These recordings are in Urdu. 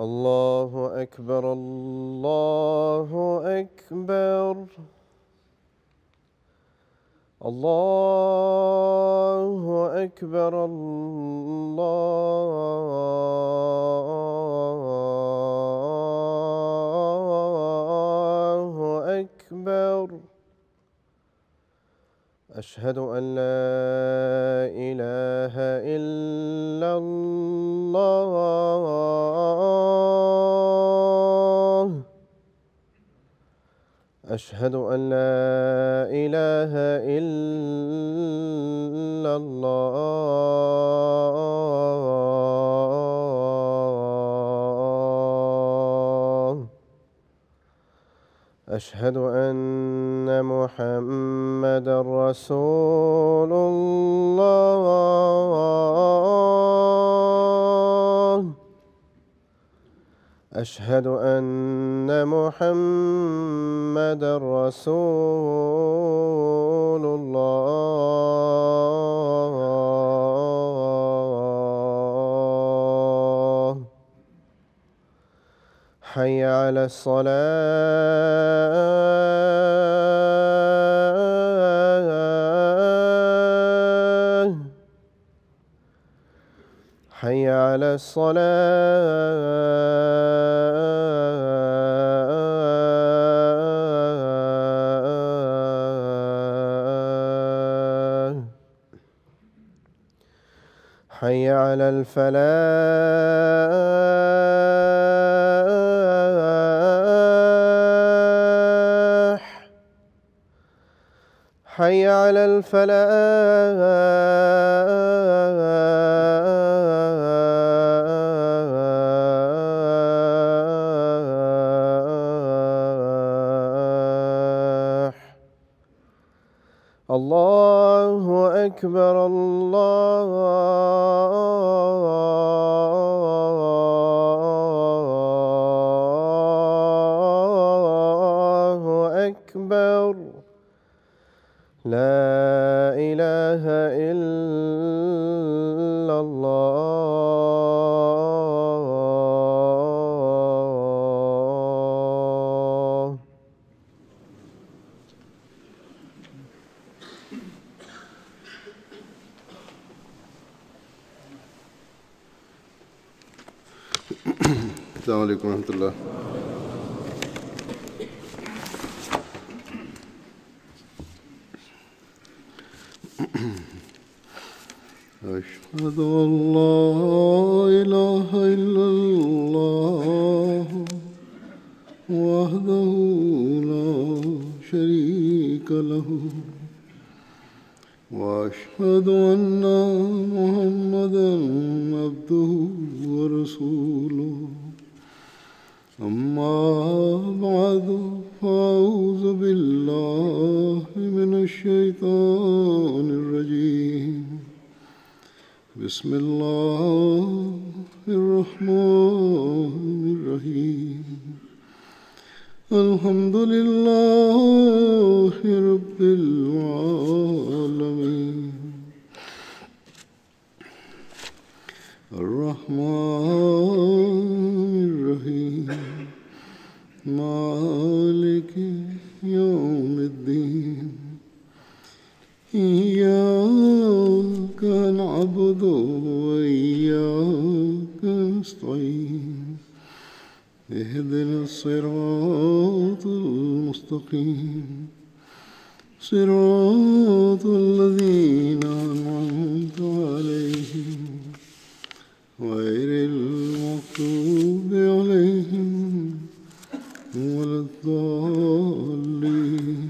الله أكبر الله أكبر الله أكبر الله أكبر أشهد أن لا إله إلا الله أشهد أن لا إله إلا الله أشهد أن محمدًا رسول الله أشهد أن محمدًا رسول الله حي على الصلاة حي على الصلاة حي على الفلاح حي على الفلاح الله أكبر الله أكبر لا إله إلا الله السلام عليكم ورحمة الله. أشهد أن لا إله إلا الله وحده لا شريك له وأشهد أن محمدًا عبده ورسوله أما بعد فأعوذ بالله من الشيطان الرجيم بسم الله الرحمن الرحيم الحمد لله رب العالمين الرحمن الرحيم مالك يوم الدين إياك نعبد وإياك نستعين اهدنا الصراط المستقيم صراط الذين أنعمت عليهم غير المغضوب عليهم ولا الضالين.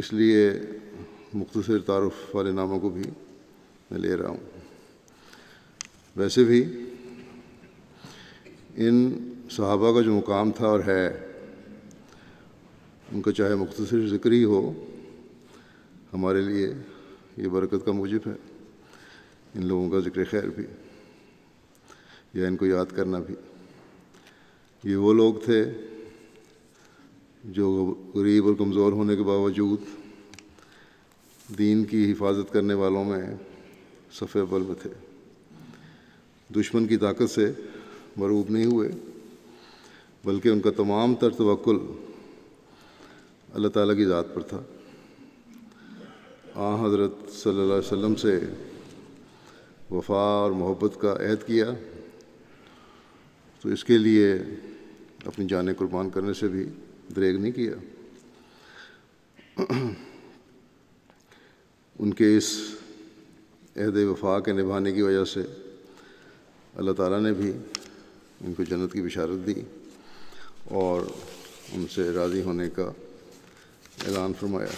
اس لیے مختصر تعارف والے ناموں کو بھی میں لے رہا ہوں۔ ویسے بھی ان صحابہ کا جو مقام تھا اور ہے، ان کا چاہے مختصر ذکر ہی ہو، ہمارے لیے یہ برکت کا موجب ہے، ان لوگوں کا ذکر خیر بھی یا ان کو یاد کرنا بھی۔ یہ وہ لوگ تھے جو غریب اور کمزور ہونے کے باوجود دین کی حفاظت کرنے والوں میں صف اول میں تھے، دشمن کی طاقت سے مرعوب نہیں ہوئے، بلکہ ان کا تمام تر توکل اللہ تعالیٰ کی ذات پر تھا۔ حضرت صلی اللہ علیہ وسلم سے وفا اور محبت کا عہد کیا تو اس کے لیے اپنی جانیں قربان کرنے سے بھی دریغ نہیں کیا۔ ان کے اس عہد وفا کے نبھانے کی وجہ سے اللہ تعالیٰ نے بھی ان کو جنت کی بشارت دی اور ان سے راضی ہونے کا اعلان فرمایا۔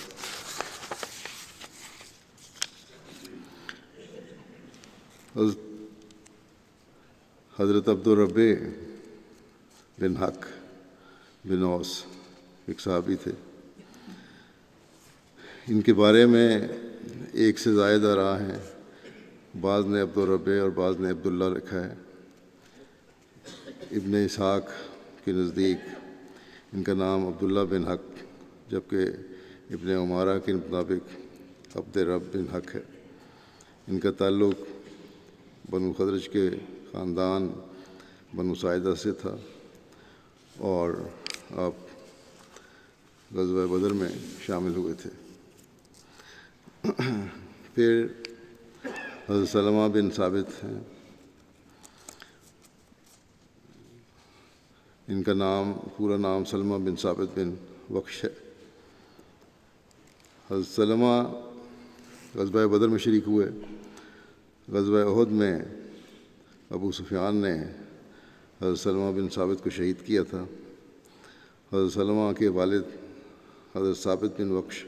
حضرت عبدالرب بن حق بن اوس ایک صحابی تھے۔ ان کے بارے میں ایک سے زائد آراء ہیں، بعض نے عبدالرب اور بعض نے عبداللہ لکھا ہے۔ ابن اسحاق کے نزدیک ان کا نام عبداللہ بن حق، جبکہ ابن عمارہ کے مطابق عبد رب بن حق ہے۔ ان کا تعلق بنو خزرج کے خاندان بنو ساعدہ سے تھا اور آپ غزوہ بدر میں شامل ہوئے تھے۔ پھر حضرت سلمہ بن ثابت ہیں، ان کا پورا نام سلمہ بن ثابت بن وقش ہے۔ حضرت سلمہ غزوہ بدر میں شریک ہوئے۔ غزوہ احد میں ابو سفیان نے حضرت سلمہ بن ثابت کو شہید کیا تھا۔ حضرت سلمہ کے والد حضرت ثابت بن وقش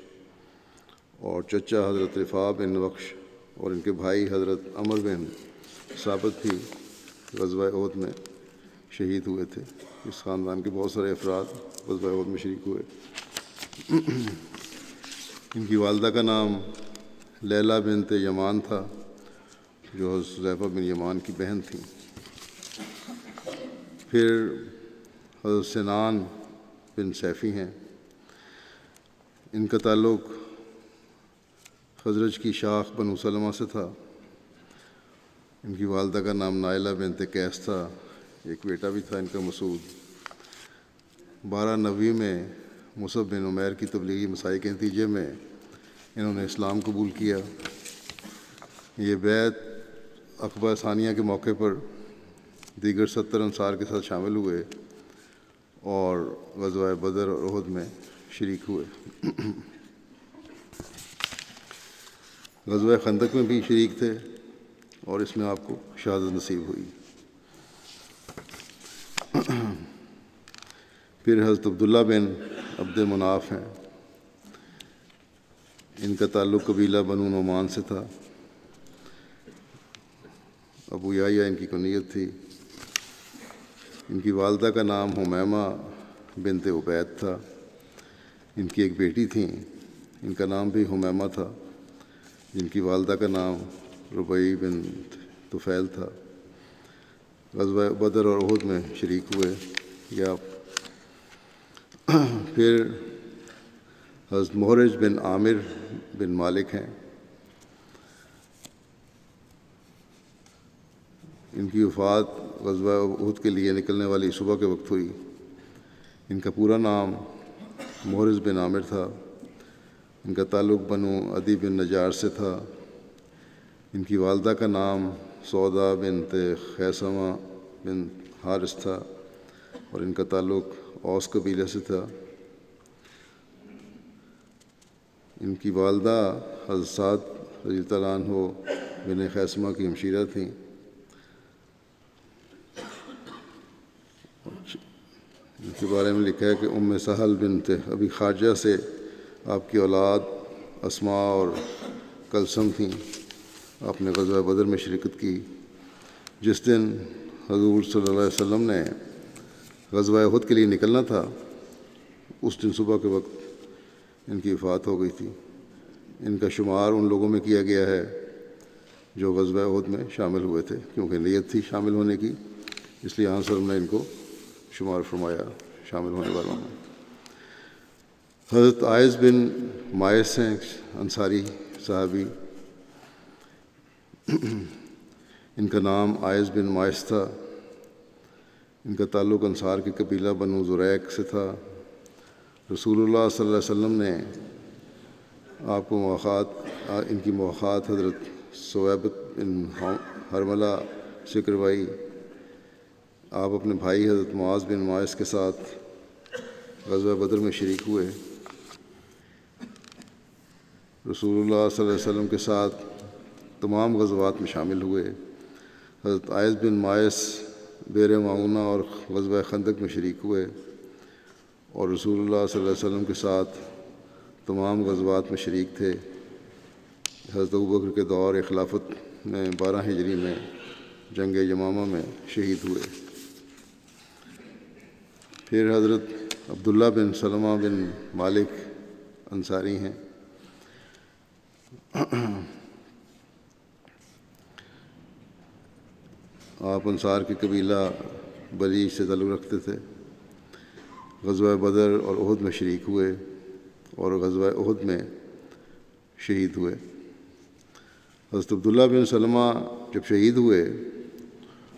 اور چچا حضرت رفاع بن وقش اور ان کے بھائی حضرت عمر بن ثابت بھی غزوہ احد میں شہید ہوئے تھے۔ اس خاندان کے بہت سارے افراد غزوہ احد میں شریک ہوئے۔ ان کی والدہ کا نام لیلہ بنت یمان تھا، جو حضرت حذیفہ بن یمان کی بہن تھیں۔ پھر حضرت سنان بن سیفی ہیں، ان کا تعلق خزرج کی شاخ بنو سلمہ سے تھا۔ ان کی والدہ کا نام نائلہ بنت قیس تھا، ایک بیٹا بھی تھا ان کا مسعود۔ 1290 میں مصعب بن عمیر کی تبلیغی مساعی کے نتیجے میں انہوں نے اسلام قبول کیا۔ یہ بیعت عقبہ ثانیہ کے موقع پر دیگر 70 انصار کے ساتھ شامل ہوئے اور غزوہ بدر اور احد میں شریک ہوئے۔ غزوہ خندق میں بھی شریک تھے اور اس میں آپ کو شہادت نصیب ہوئی۔ پھر حضرت عبداللہ بن عبد مناف ہیں، ان کا تعلق قبیلہ بنو نعمان سے تھا۔ ابو یحییٰ ان کی کنیت تھی۔ ان کی والدہ کا نام حمیمہ بنت عبید تھا۔ ان کی ایک بیٹی تھیں، ان کا نام بھی حمیمہ تھا، جن کی والدہ کا نام ربیع بنت طفیل تھا۔ غزوہ بدر اور احد میں شریک ہوئے۔ یا پھر حضرت محرج بن عامر بن مالک ہیں، ان کی وفات غزوہ احد کے لیے نکلنے والی صبح کے وقت ہوئی۔ ان کا پورا نام محرز بن عامر تھا۔ ان کا تعلق بنو عدی بن نجار سے تھا۔ ان کی والدہ کا نام سودا بنت خیثمہ بن حارث تھا اور ان کا تعلق اوس قبیلے سے تھا۔ ان کی والدہ حضرت سعد رضی اللہ عنہ بن خیثمہ کی ہمشیرہ تھیں۔ ان کے بارے میں لکھا ہے کہ ام سہل بنت ابی خارجہ سے آپ کی اولاد اسما اور کلثم تھیں۔ آپ نے غزوہ بدر میں شرکت کی۔ جس دن حضور صلی اللہ علیہ وسلم نے غزوہ احد کے لیے نکلنا تھا، اس دن صبح کے وقت ان کی وفات ہو گئی تھی۔ ان کا شمار ان لوگوں میں کیا گیا ہے جو غزوہ احد میں شامل ہوئے تھے، کیونکہ نیت تھی شامل ہونے کی، اس لیے آن صلی نے ان کو شمار فرمایا شامل ہونے والوں میں۔ حضرت عائض بن مائس ہیں، انصاری صحابی۔ ان کا نام عائض بن مائس تھا۔ ان کا تعلق انصار کے قبیلہ بنو زریق سے تھا۔ رسول اللہ صلی اللہ علیہ وسلم نے آپ کو ان کی مواخات حضرت ثویبۃ بن حرملہ سے کروائی۔ آپ اپنے بھائی حضرت معاذ بن مائس کے ساتھ غزوہ بدر میں شریک ہوئے۔ رسول اللہ صلی اللہ علیہ وسلم کے ساتھ تمام غزوات میں شامل ہوئے۔ حضرت عائض بن مائس بئر معونہ اور غزوہ خندق میں شریک ہوئے اور رسول اللہ صلی اللہ علیہ وسلم کے ساتھ تمام غزوات میں شریک تھے۔ حضرت ابوبکر کے دور خلافت میں 12 ہجری میں جنگ یمامہ میں شہید ہوئے۔ پھر حضرت عبداللہ بن سلمہ بن مالک انصاری ہیں۔ آپ انصار کے قبیلہ بلی سے تعلق رکھتے تھے۔ غزوہ بدر اور احد میں شریک ہوئے اور غزوہ احد میں شہید ہوئے۔ حضرت عبداللہ بن سلمہ جب شہید ہوئے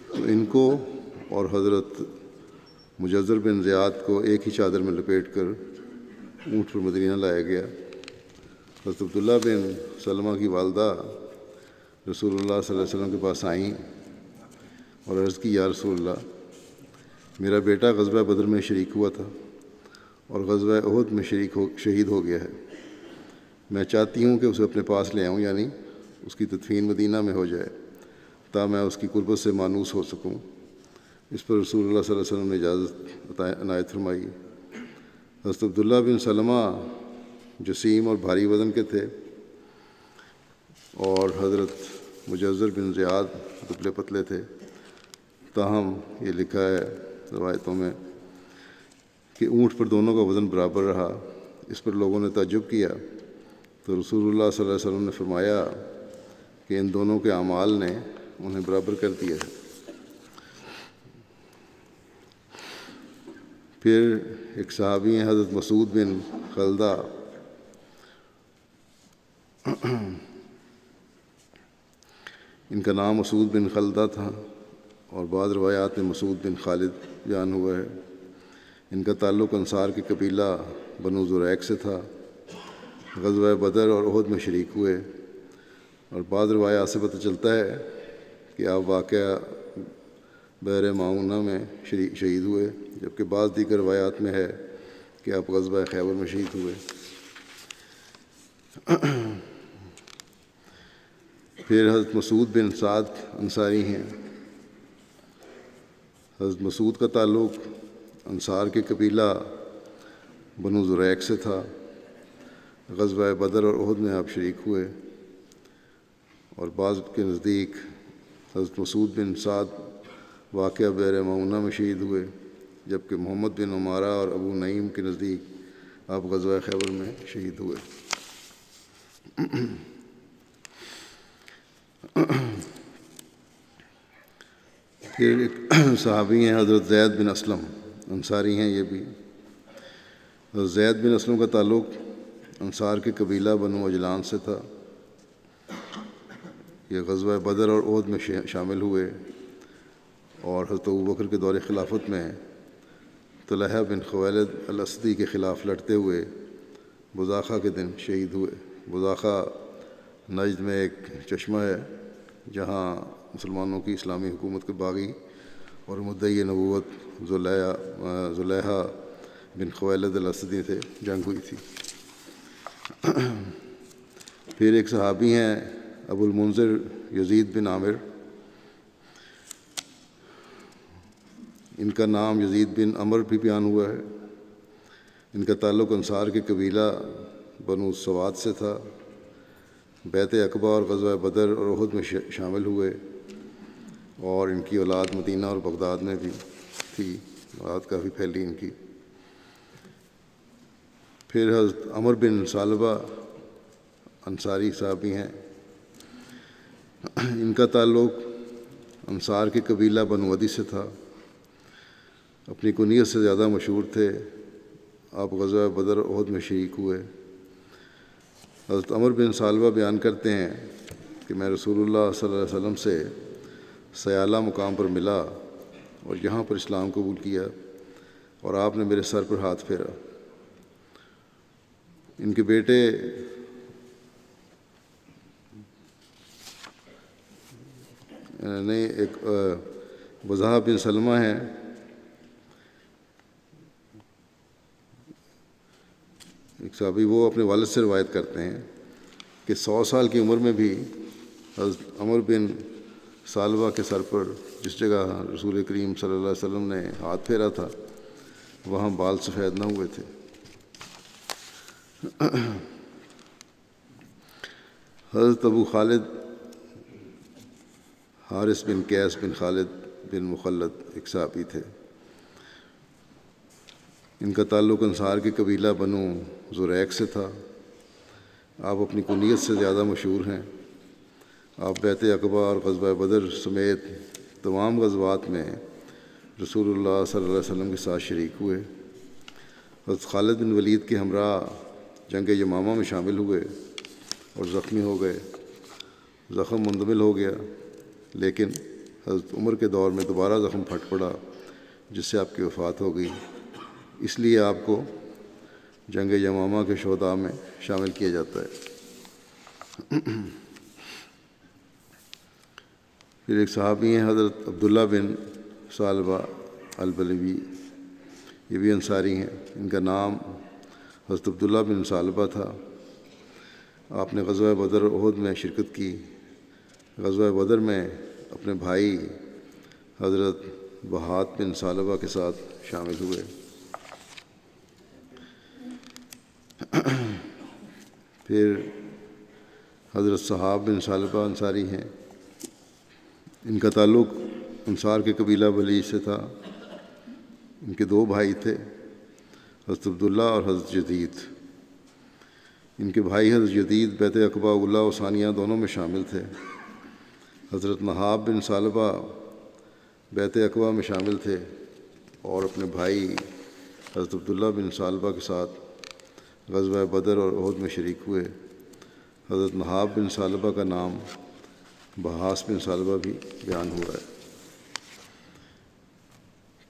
تو ان کو اور حضرت مجزر بن زیاد کو ایک ہی چادر میں لپیٹ کر اونٹ پر مدینہ لایا گیا۔ حضرت عبداللہ بن سلمہ کی والدہ رسول اللہ صلی اللہ علیہ وسلم کے پاس آئیں اور عرض کی، یا رسول اللہ، میرا بیٹا غزوہ بدر میں شریک ہوا تھا اور غزوہ احد میں شہید ہو گیا ہے۔ میں چاہتی ہوں کہ اسے اپنے پاس لے آؤں، یعنی اس کی تدفین مدینہ میں ہو جائے تاکہ میں اس کی قربت سے مانوس ہو سکوں۔ اس پر رسول اللہ صلی اللہ علیہ وسلم نے اجازت عنایت فرمائی۔ حضرت عبداللہ بن سلمہ جسیم اور بھاری وزن کے تھے اور حضرت مجزر بن زیاد دبلے پتلے تھے۔ تاہم یہ لکھا ہے روایتوں میں کہ اونٹ پر دونوں کا وزن برابر رہا۔ اس پر لوگوں نے تعجب کیا تو رسول اللہ صلی اللہ علیہ وسلم نے فرمایا کہ ان دونوں کے اعمال نے انہیں برابر کر دیا ہے۔ پھر ایک صحابی ہیں حضرت مسعود بن خلدہ۔ ان کا نام مسعود بن خلدہ تھا اور بعض روایات میں مسعود بن خالد بیان ہوا ہے۔ ان کا تعلق انصار کے قبیلہ بنو زریق سے تھا۔ غزوہ بدر اور احد میں شریک ہوئے اور بعض روایات سے پتہ چلتا ہے کہ آپ واقعہ بئر معونہ میں شہید ہوئے، جبکہ بعض دیگر روایات میں ہے کہ آپ غزوہ خیبر میں شہید ہوئے۔ پھر حضرت مسعود بن سعد انصاری ہیں۔ حضرت مسعود کا تعلق انصار کے قبیلہ بنو زریق سے تھا۔ غزوہ بدر اور احد میں آپ شریک ہوئے اور بعض کے نزدیک حضرت مسعود بن سعد واقعہ بئر معونہ میں شہید ہوئے، جبکہ محمد بن عمارہ اور ابو نعیم کے نزدیک آپ غزوہ خیبر میں شہید ہوئے۔ پھر ایک صحابی ہیں حضرت زید بن اسلم انصاری ہیں۔ یہ بھی حضرت زید بن اسلم کا تعلق انصار کے قبیلہ بنو اجلان سے تھا۔ یہ غزوہ بدر اور احد میں شامل ہوئے اور حضرت ابوبکر کے دور خلافت میں طلحہ بن خویلد الاسدی کے خلاف لڑتے ہوئے بزاخہ کے دن شہید ہوئے۔ بزاخہ نجد میں ایک چشمہ ہے جہاں مسلمانوں کی اسلامی حکومت کے باغی اور مدعی نبوت زلیحہ بن خویلد الاسدی سے جنگ ہوئی تھی۔ پھر ایک صحابی ہیں ابو المنذر یزید بن عامر۔ ان کا نام یزید بن عمر بھی بیان ہوا ہے۔ ان کا تعلق انصار کے قبیلہ بنو سواد سے تھا، بیعت عقبہ اور غزوہ بدر اور احد میں شامل ہوئے، اور ان کی اولاد مدینہ اور بغداد میں بھی تھی، اولاد کافی پھیلی ان کی۔ پھر حضرت عمر بن ثعلبہ انصاری صحابی ہیں، ان کا تعلق انصار کے قبیلہ بنو عدی سے تھا، اپنی کنیت سے زیادہ مشہور تھے، آپ غزوہ بدر اور احد میں شریک ہوئے۔ حضرت عمر بن ثعلبہ بیان کرتے ہیں کہ میں رسول اللہ صلی اللہ علیہ وسلم سے سیالہ مقام پر ملا اور یہاں پر اسلام قبول کیا، اور آپ نے میرے سر پر ہاتھ پھیرا۔ ان کے بیٹے نہیں، ایک وضاح بن سلمہ ہیں، ایک صحابی، وہ اپنے والد سے روایت کرتے ہیں کہ 100 سال کی عمر میں بھی حضرت عمر بن ثعلبہ کے سر پر جس جگہ رسول کریم صلی اللہ علیہ وسلم نے ہاتھ پھیرا تھا وہاں بال سفید نہ ہوئے تھے۔ حضرت ابو خالد حارث بن قیس بن خالد بن مخلد ایک صحابی تھے، ان کا تعلق انصار کے قبیلہ بنو زریق سے تھا، آپ اپنی کنیت سے زیادہ مشہور ہیں، آپ بیعت عقبہ اور غزوہ بدر سمیت تمام غزوات میں رسول اللہ صلی اللہ علیہ وسلم کے ساتھ شریک ہوئے۔ حضرت خالد بن ولید کے ہمراہ جنگ یمامہ میں شامل ہوئے اور زخمی ہو گئے، زخم مندمل ہو گیا، لیکن حضرت عمر کے دور میں دوبارہ زخم پھٹ پڑا جس سے آپ کی وفات ہو گئی، اس لیے آپ کو جنگ یمامہ کے شہداء میں شامل کیا جاتا ہے۔ پھر ایک صحابی ہیں حضرت عبداللہ بن ثعلبہ البلوی، یہ بھی انصاری ہیں، ان کا نام حضرت عبداللہ بن ثعلبہ تھا، آپ نے غزوہ بدر اور احد میں شرکت کی۔ غزوہ بدر میں اپنے بھائی حضرت بہات بن ثعلبہ کے ساتھ شامل ہوئے۔ پھر حضرت صحاب بن ثعلبہ انصاری ہیں، ان کا تعلق انصار کے قبیلہ بلی سے تھا، ان کے 2 بھائی تھے، حضرت عبداللہ اور حضرت جدید۔ ان کے بھائی حضرت جدید بیعت عقبہ اولیٰ و ثانیہ دونوں میں شامل تھے۔ حضرت نہاب بن ثعلبہ بیعت عقبہ میں شامل تھے اور اپنے بھائی حضرت عبداللہ بن ثعلبہ کے ساتھ غزوہ بدر اور احد میں شریک ہوئے۔ حضرت نہاب بن ثعلبہ کا نام بہاس بن ثعلبہ بھی بیان ہوا ہے۔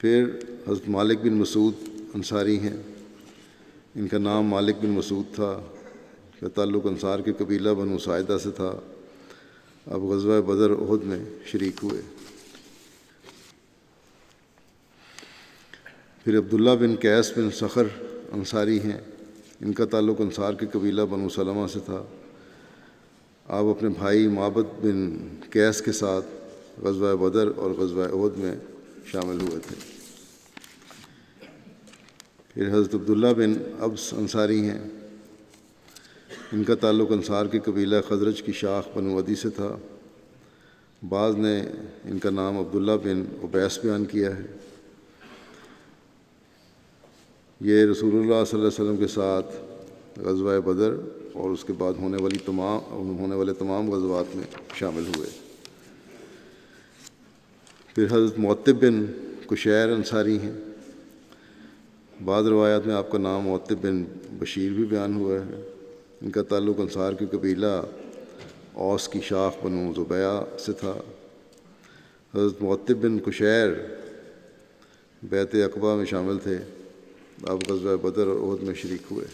پھر حضرت مالک بن مسعود انصاری ہیں، ان کا نام مالک بن مسعود تھا، کا تعلق انصار کے قبیلہ بنو ساعدہ سے تھا، اب غزوہ بدر احد میں شریک ہوئے۔ پھر عبداللہ بن قیس بن صخر انصاری ہیں، ان کا تعلق انصار کے قبیلہ بنو سلمہ سے تھا، آپ اپنے بھائی معبد بن قیس کے ساتھ غزوہ بدر اور غزوہ احد میں شامل ہوئے تھے۔ پھر حضرت عبداللہ بن ابس انصاری ہیں، ان کا تعلق انصار کے قبیلہ خزرج کی شاخ بنو عدی سے تھا، بعض نے ان کا نام عبداللہ بن عبیس بیان کیا ہے۔ یہ رسول اللہ صلی اللہ علیہ وسلم کے ساتھ غزوہ بدر اور اس کے بعد ہونے والے تمام غزوات میں شامل ہوئے۔ پھر حضرت معتب بن کشیر انصاری ہیں، بعض روایات میں آپ کا نام معتب بن بشیر بھی بیان ہوا ہے، ان کا تعلق انصار کے قبیلہ اوس کی شاخ بنو زبیہ سے تھا۔ حضرت معتب بن کشیر بیعت عقبہ میں شامل تھے، آپ غزوہ بدر اور احد میں شریک ہوئے۔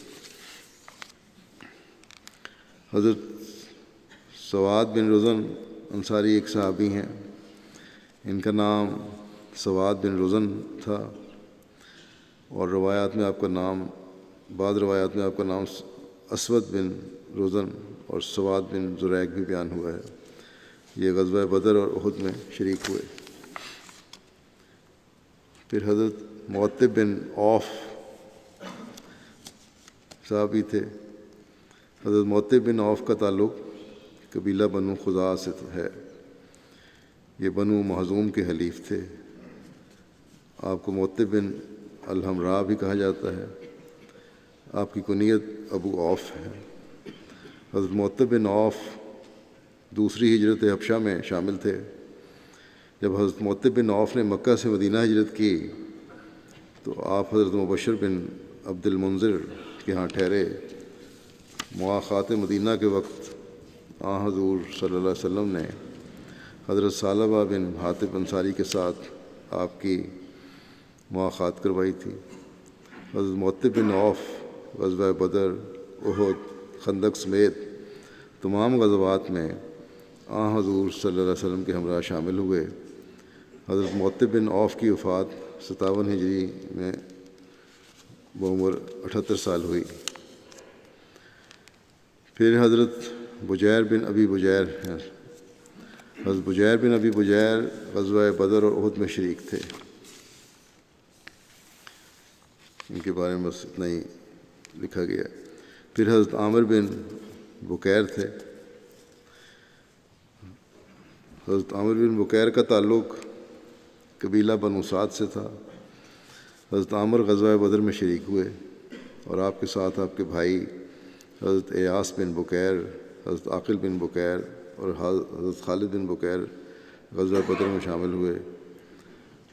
حضرت سواد بن رزن انصاری ایک صحابی ہیں، ان کا نام سواد بن رزن تھا، اور روایات میں آپ کا نام بعض روایات میں آپ کا نام اسود بن رزن اور سواد بن زریق بھی بیان ہوا ہے، یہ غزوہ بدر اور احد میں شریک ہوئے۔ پھر حضرت معتب بن عوف صحابی تھے، حضرت معتب بن عوف کا تعلق قبیلہ بنو خزاعہ سے ہے۔ یہ بنو مخزوم کے حلیف تھے۔ آپ کو معتب بن الحمراء بھی کہا جاتا ہے۔ آپ کی کنیت ابو عوف ہے۔ حضرت معتب بن عوف دوسری ہجرت حبشہ میں شامل تھے۔ جب حضرت معتب بن عوف نے مکہ سے مدینہ ہجرت کی تو آپ حضرت مبشر بن عبد المنذر کے ہاں ٹھہرے۔ مواخات مدینہ کے وقت حضور صلی اللہ علیہ وسلم نے حضرت ثعلبہ بن حاطب انصاری کے ساتھ آپ کی مواخات کروائی تھی۔ حضرت معتب بن عوف غزوہ بدر، احد، خندق سمیت تمام غزوات میں حضور صلی اللہ علیہ وسلم کے ہمراہ شامل ہوئے۔ حضرت معتب بن عوف کی وفات 57 ہجری میں بعمر 78 سال ہوئی۔ پھر حضرت بجیر بن ابی بجیر ہیں۔ حضرت بجیر بن ابی بجیر غزوہ بدر اور احد میں شریک تھے۔ ان کے بارے میں بس اتنا ہی لکھا گیا۔ پھر حضرت عامر بن بکیر تھے۔ حضرت عامر بن بکیر کا تعلق قبیلہ بنو سعد سے تھا۔ حضرت عامر غزوہ بدر میں شریک ہوئے اور آپ کے ساتھ آپ کے بھائی حضرت ایاس بن بکیر، حضرت عاقل بن بکیر اور حضرت خالد بن بکیر غزوہ بدر میں شامل ہوئے،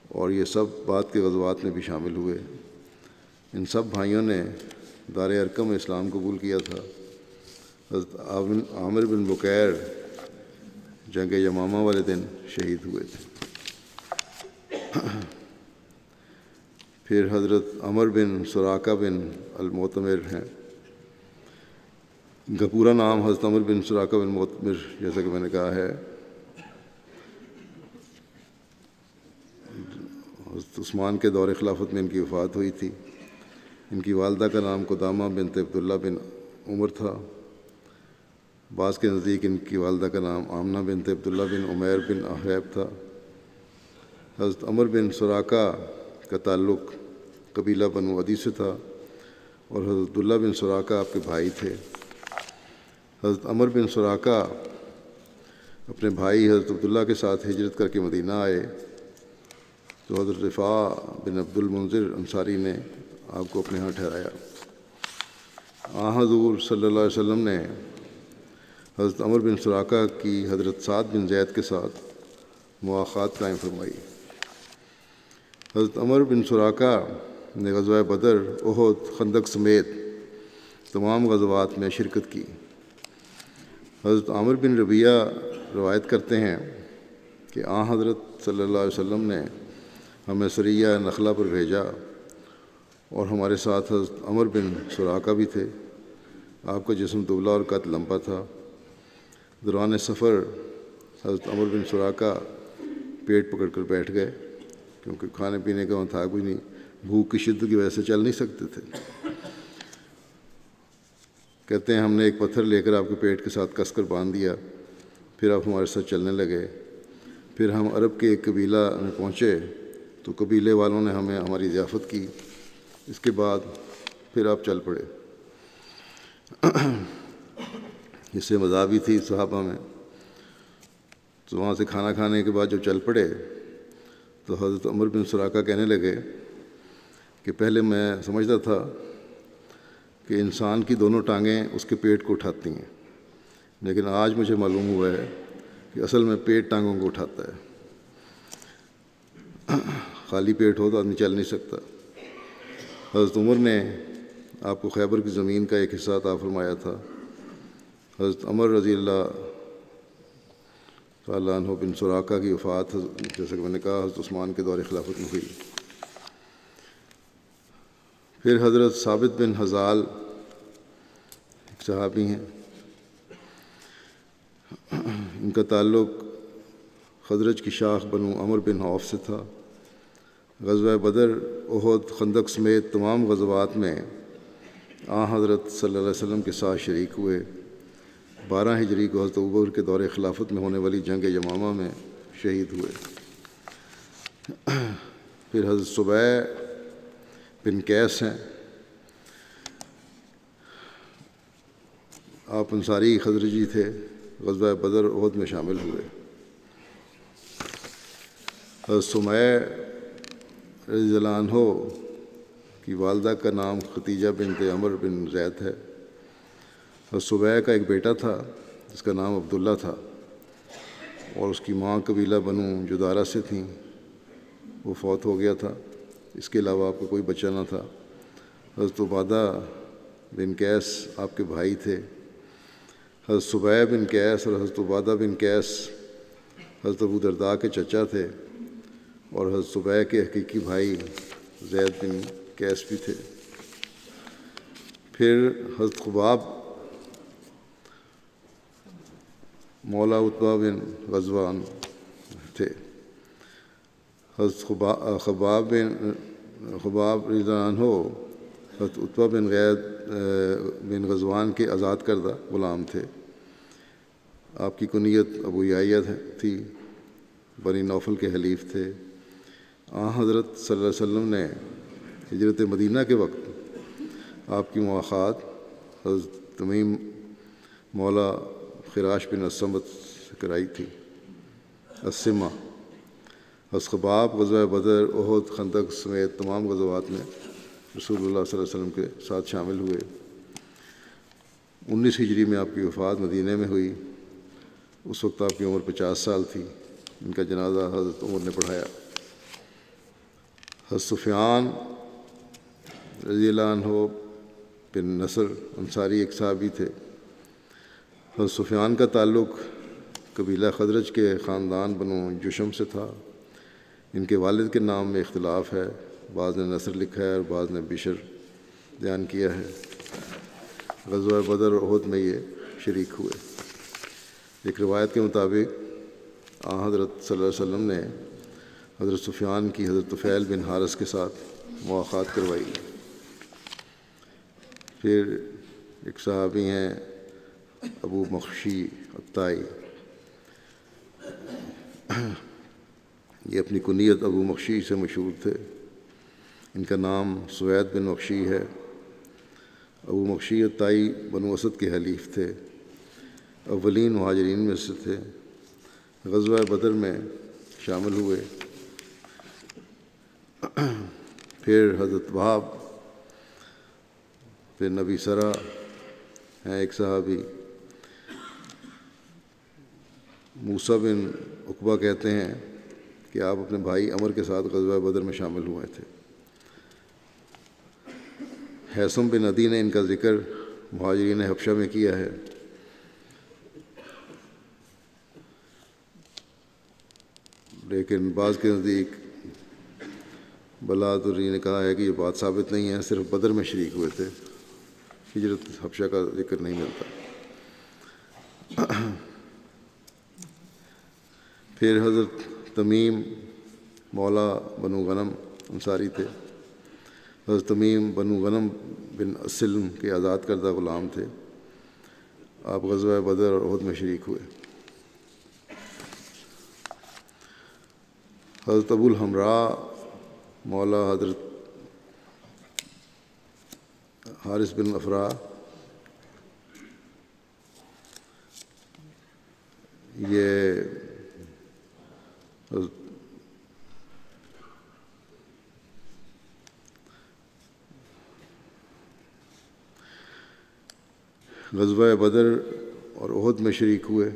اور یہ سب بعد کے غزوات میں بھی شامل ہوئے۔ ان سب بھائیوں نے دار ارقم میں اسلام قبول کیا تھا۔ حضرت عامر بن بکیر جنگ یمامہ والے دن شہید ہوئے تھے۔ پھر حضرت عمر بن سراقہ بن المعتمر ہیں۔ ان کا پورا نام حضرت عمر بن سراقہ بن معتمر جیسا کہ میں نے کہا ہے۔ حضرت عثمان کے دور خلافت میں ان کی وفات ہوئی تھی۔ ان کی والدہ کا نام قدامہ بنت عبداللہ بن عمر تھا۔ بعض کے نزدیک ان کی والدہ کا نام آمنہ بنت عبداللہ بن عمیر بن احیب تھا۔ حضرت عمر بن سراقہ کا تعلق قبیلہ بنو عدی سے تھا اور حضرت عبداللہ بن سراقہ آپ کے بھائی تھے۔ حضرت عمر بن سراقہ اپنے بھائی حضرت عبداللہ کے ساتھ ہجرت کر کے مدینہ آئے تو حضرت رفاع بن عبد المنذر انصاری نے آپ کو اپنے ہاں ٹھہرایا۔ حضور صلی اللہ علیہ وسلم نے حضرت عمر بن سراقہ کی حضرت سعد بن زید کے ساتھ مواخات قائم فرمائی۔ حضرت عمر بن سراقہ نے غزوہ بدر، احد، خندق سمیت تمام غزوات میں شرکت کی۔ حضرت عامر بن ربیعہ روایت کرتے ہیں کہ حضرت صلی اللہ علیہ وسلم نے ہمیں سریہ نخلہ پر بھیجا اور ہمارے ساتھ حضرت عمر بن سراقہ بھی تھے۔ آپ کا جسم دبلا اور قد لمبا تھا۔ دوران سفر حضرت عمر بن سراقہ پیٹ پکڑ کر بیٹھ گئے کیونکہ کھانے پینے کا وہاں تھا کوئی نہیں، بھوک کی شدت کی وجہ سے چل نہیں سکتے تھے۔ کہتے ہیں ہم نے ایک پتھر لے کر آپ کے پیٹ کے ساتھ کس کر باندھ دیا، پھر آپ ہمارے ساتھ چلنے لگے۔ پھر ہم عرب کے ایک قبیلہ میں پہنچے تو قبیلے والوں نے ہماری ضیافت کی۔ اس کے بعد پھر آپ چل پڑے۔ اس سے مزاح بھی تھی صحابہ میں۔ تو وہاں سے کھانا کھانے کے بعد جب چل پڑے تو حضرت عمر بن سراقہ کہنے لگے کہ پہلے میں سمجھتا تھا کہ انسان کی دونوں ٹانگیں اس کے پیٹ کو اٹھاتی ہیں، لیکن آج مجھے معلوم ہوا ہے کہ اصل میں پیٹ ٹانگوں کو اٹھاتا ہے۔ خالی پیٹ ہو تو آدمی چل نہیں سکتا۔ حضرت عمر نے آپ کو خیبر کی زمین کا ایک حصہ عطا فرمایا تھا۔ حضرت عمر رضی اللہ تعالیٰ عنہ بن سراقہ کی وفات جیسا کہ میں نے کہا حضرت عثمان کے دور خلافت میں ہوئی۔ پھر حضرت ثابت بن حزال ایک صحابی ہیں۔ ان کا تعلق خزرج کی شاخ بنو عمر بن عوف سے تھا۔ غزوہ بدر، احد، خندق سمیت تمام غزوات میں حضرت صلی اللہ علیہ وسلم کے ساتھ شریک ہوئے۔ 12 ہجری کو حضرت ابوبکر کے دور خلافت میں ہونے والی جنگ یمامہ میں شہید ہوئے۔ پھر حضرت صبیح بن قیس ہیں۔ آپ انصاری خزرجی تھے، غزوہ بدر احد میں شامل ہوئے۔ حضرت سمیہ رضی اللہ عنہ کی والدہ کا نام ختیجہ بنت عمر بن زید ہے۔ حضرت سمیہ کا ایک بیٹا تھا جس کا نام عبداللہ تھا، اور اس کی ماں قبیلہ بنو جدارہ سے تھیں، وہ فوت ہو گیا تھا۔ اس کے علاوہ آپ کا کوئی بچہ نہ تھا۔ حضرت عبادہ بن قیس آپ کے بھائی تھے۔ حضرت سبیہ بن قیس اور حضرت عبادہ بن قیس حضرت ابو درداء کے چچا تھے، اور حضرت سبیہ کے حقیقی بھائی زید بن قیس بھی تھے۔ پھر حضرت خباب مولا عتبہ بن غزوان تھے۔ حضرت خباب رضی اللہ عنہ حضرت عتبہ بن غزوان کے آزاد کردہ غلام تھے۔ آپ کی کنیت ابو یحییٰ تھی، بنی نوفل کے حلیف تھے۔ حضرت صلی اللہ علیہ وسلم نے ہجرت مدینہ کے وقت آپ کی مواخات حضرت تمیم مولا خراش بن الصمت سے کرائی تھی۔ السمہ حضرت خباب غزوہ بدر، احد، خندق سمیت تمام غزوات میں رسول اللہ صلی اللہ علیہ وسلم کے ساتھ شامل ہوئے۔ 19 ہجری میں آپ کی وفات مدینہ میں ہوئی۔ اس وقت آپ کی عمر 50 سال تھی۔ ان کا جنازہ حضرت عمر نے پڑھایا۔ حضرت سفیان رضی اللہ عنہ بن نصر انصاری ایک صحابی تھے۔ حضرت سفیان کا تعلق قبیلہ خزرج کے خاندان بنو جشم سے تھا۔ ان کے والد کے نام میں اختلاف ہے، بعض نے نصر لکھا ہے اور بعض نے بشر بیان کیا ہے۔ غزوہ بدر اور احد میں یہ شریک ہوئے۔ ایک روایت کے مطابق حضرت صلی اللہ علیہ وسلم نے حضرت سفیان کی حضرت طفیل بن حارث کے ساتھ مواخات کروائی۔ پھر ایک صحابی ہیں ابو مخشی الطائی، یہ اپنی کنیت ابو مخشی سے مشہور تھے۔ ان کا نام سوید بن مخشی ہے۔ ابو مخشی الطائی بنو اسد کے حلیف تھے، اولین مہاجرین میں سے تھے۔ غزوہ بدر میں شامل ہوئے۔ پھر حضرت وہاب بن نبی سرا ہیں ایک صحابی۔ موسیٰ بن عقبہ کہتے ہیں کہ آپ اپنے بھائی عمر کے ساتھ غزوہ بدر میں شامل ہوئے تھے۔ حیثم بن عدی نے ان کا ذکر مہاجرین حبشہ میں کیا ہے۔ لیکن بعض کے نزدیک بلادری نے کہا ہے کہ یہ بات ثابت نہیں ہے، صرف بدر میں شریک ہوئے تھے، ہجرت حبشہ کا ذکر نہیں ملتا۔ پھر حضرت تمیم مولا بنو غنم انصاری تھے۔ حضرت تمیم بنو غنم بن اسلم کے آزاد کردہ غلام تھے۔ آپ غزوہ بدر اور احد میں شریک ہوئے۔ حضرت ابو الحمراء مولا حضرت حارث بن افراء، یہ غزوہ بدر اور احد میں شریک ہوئے۔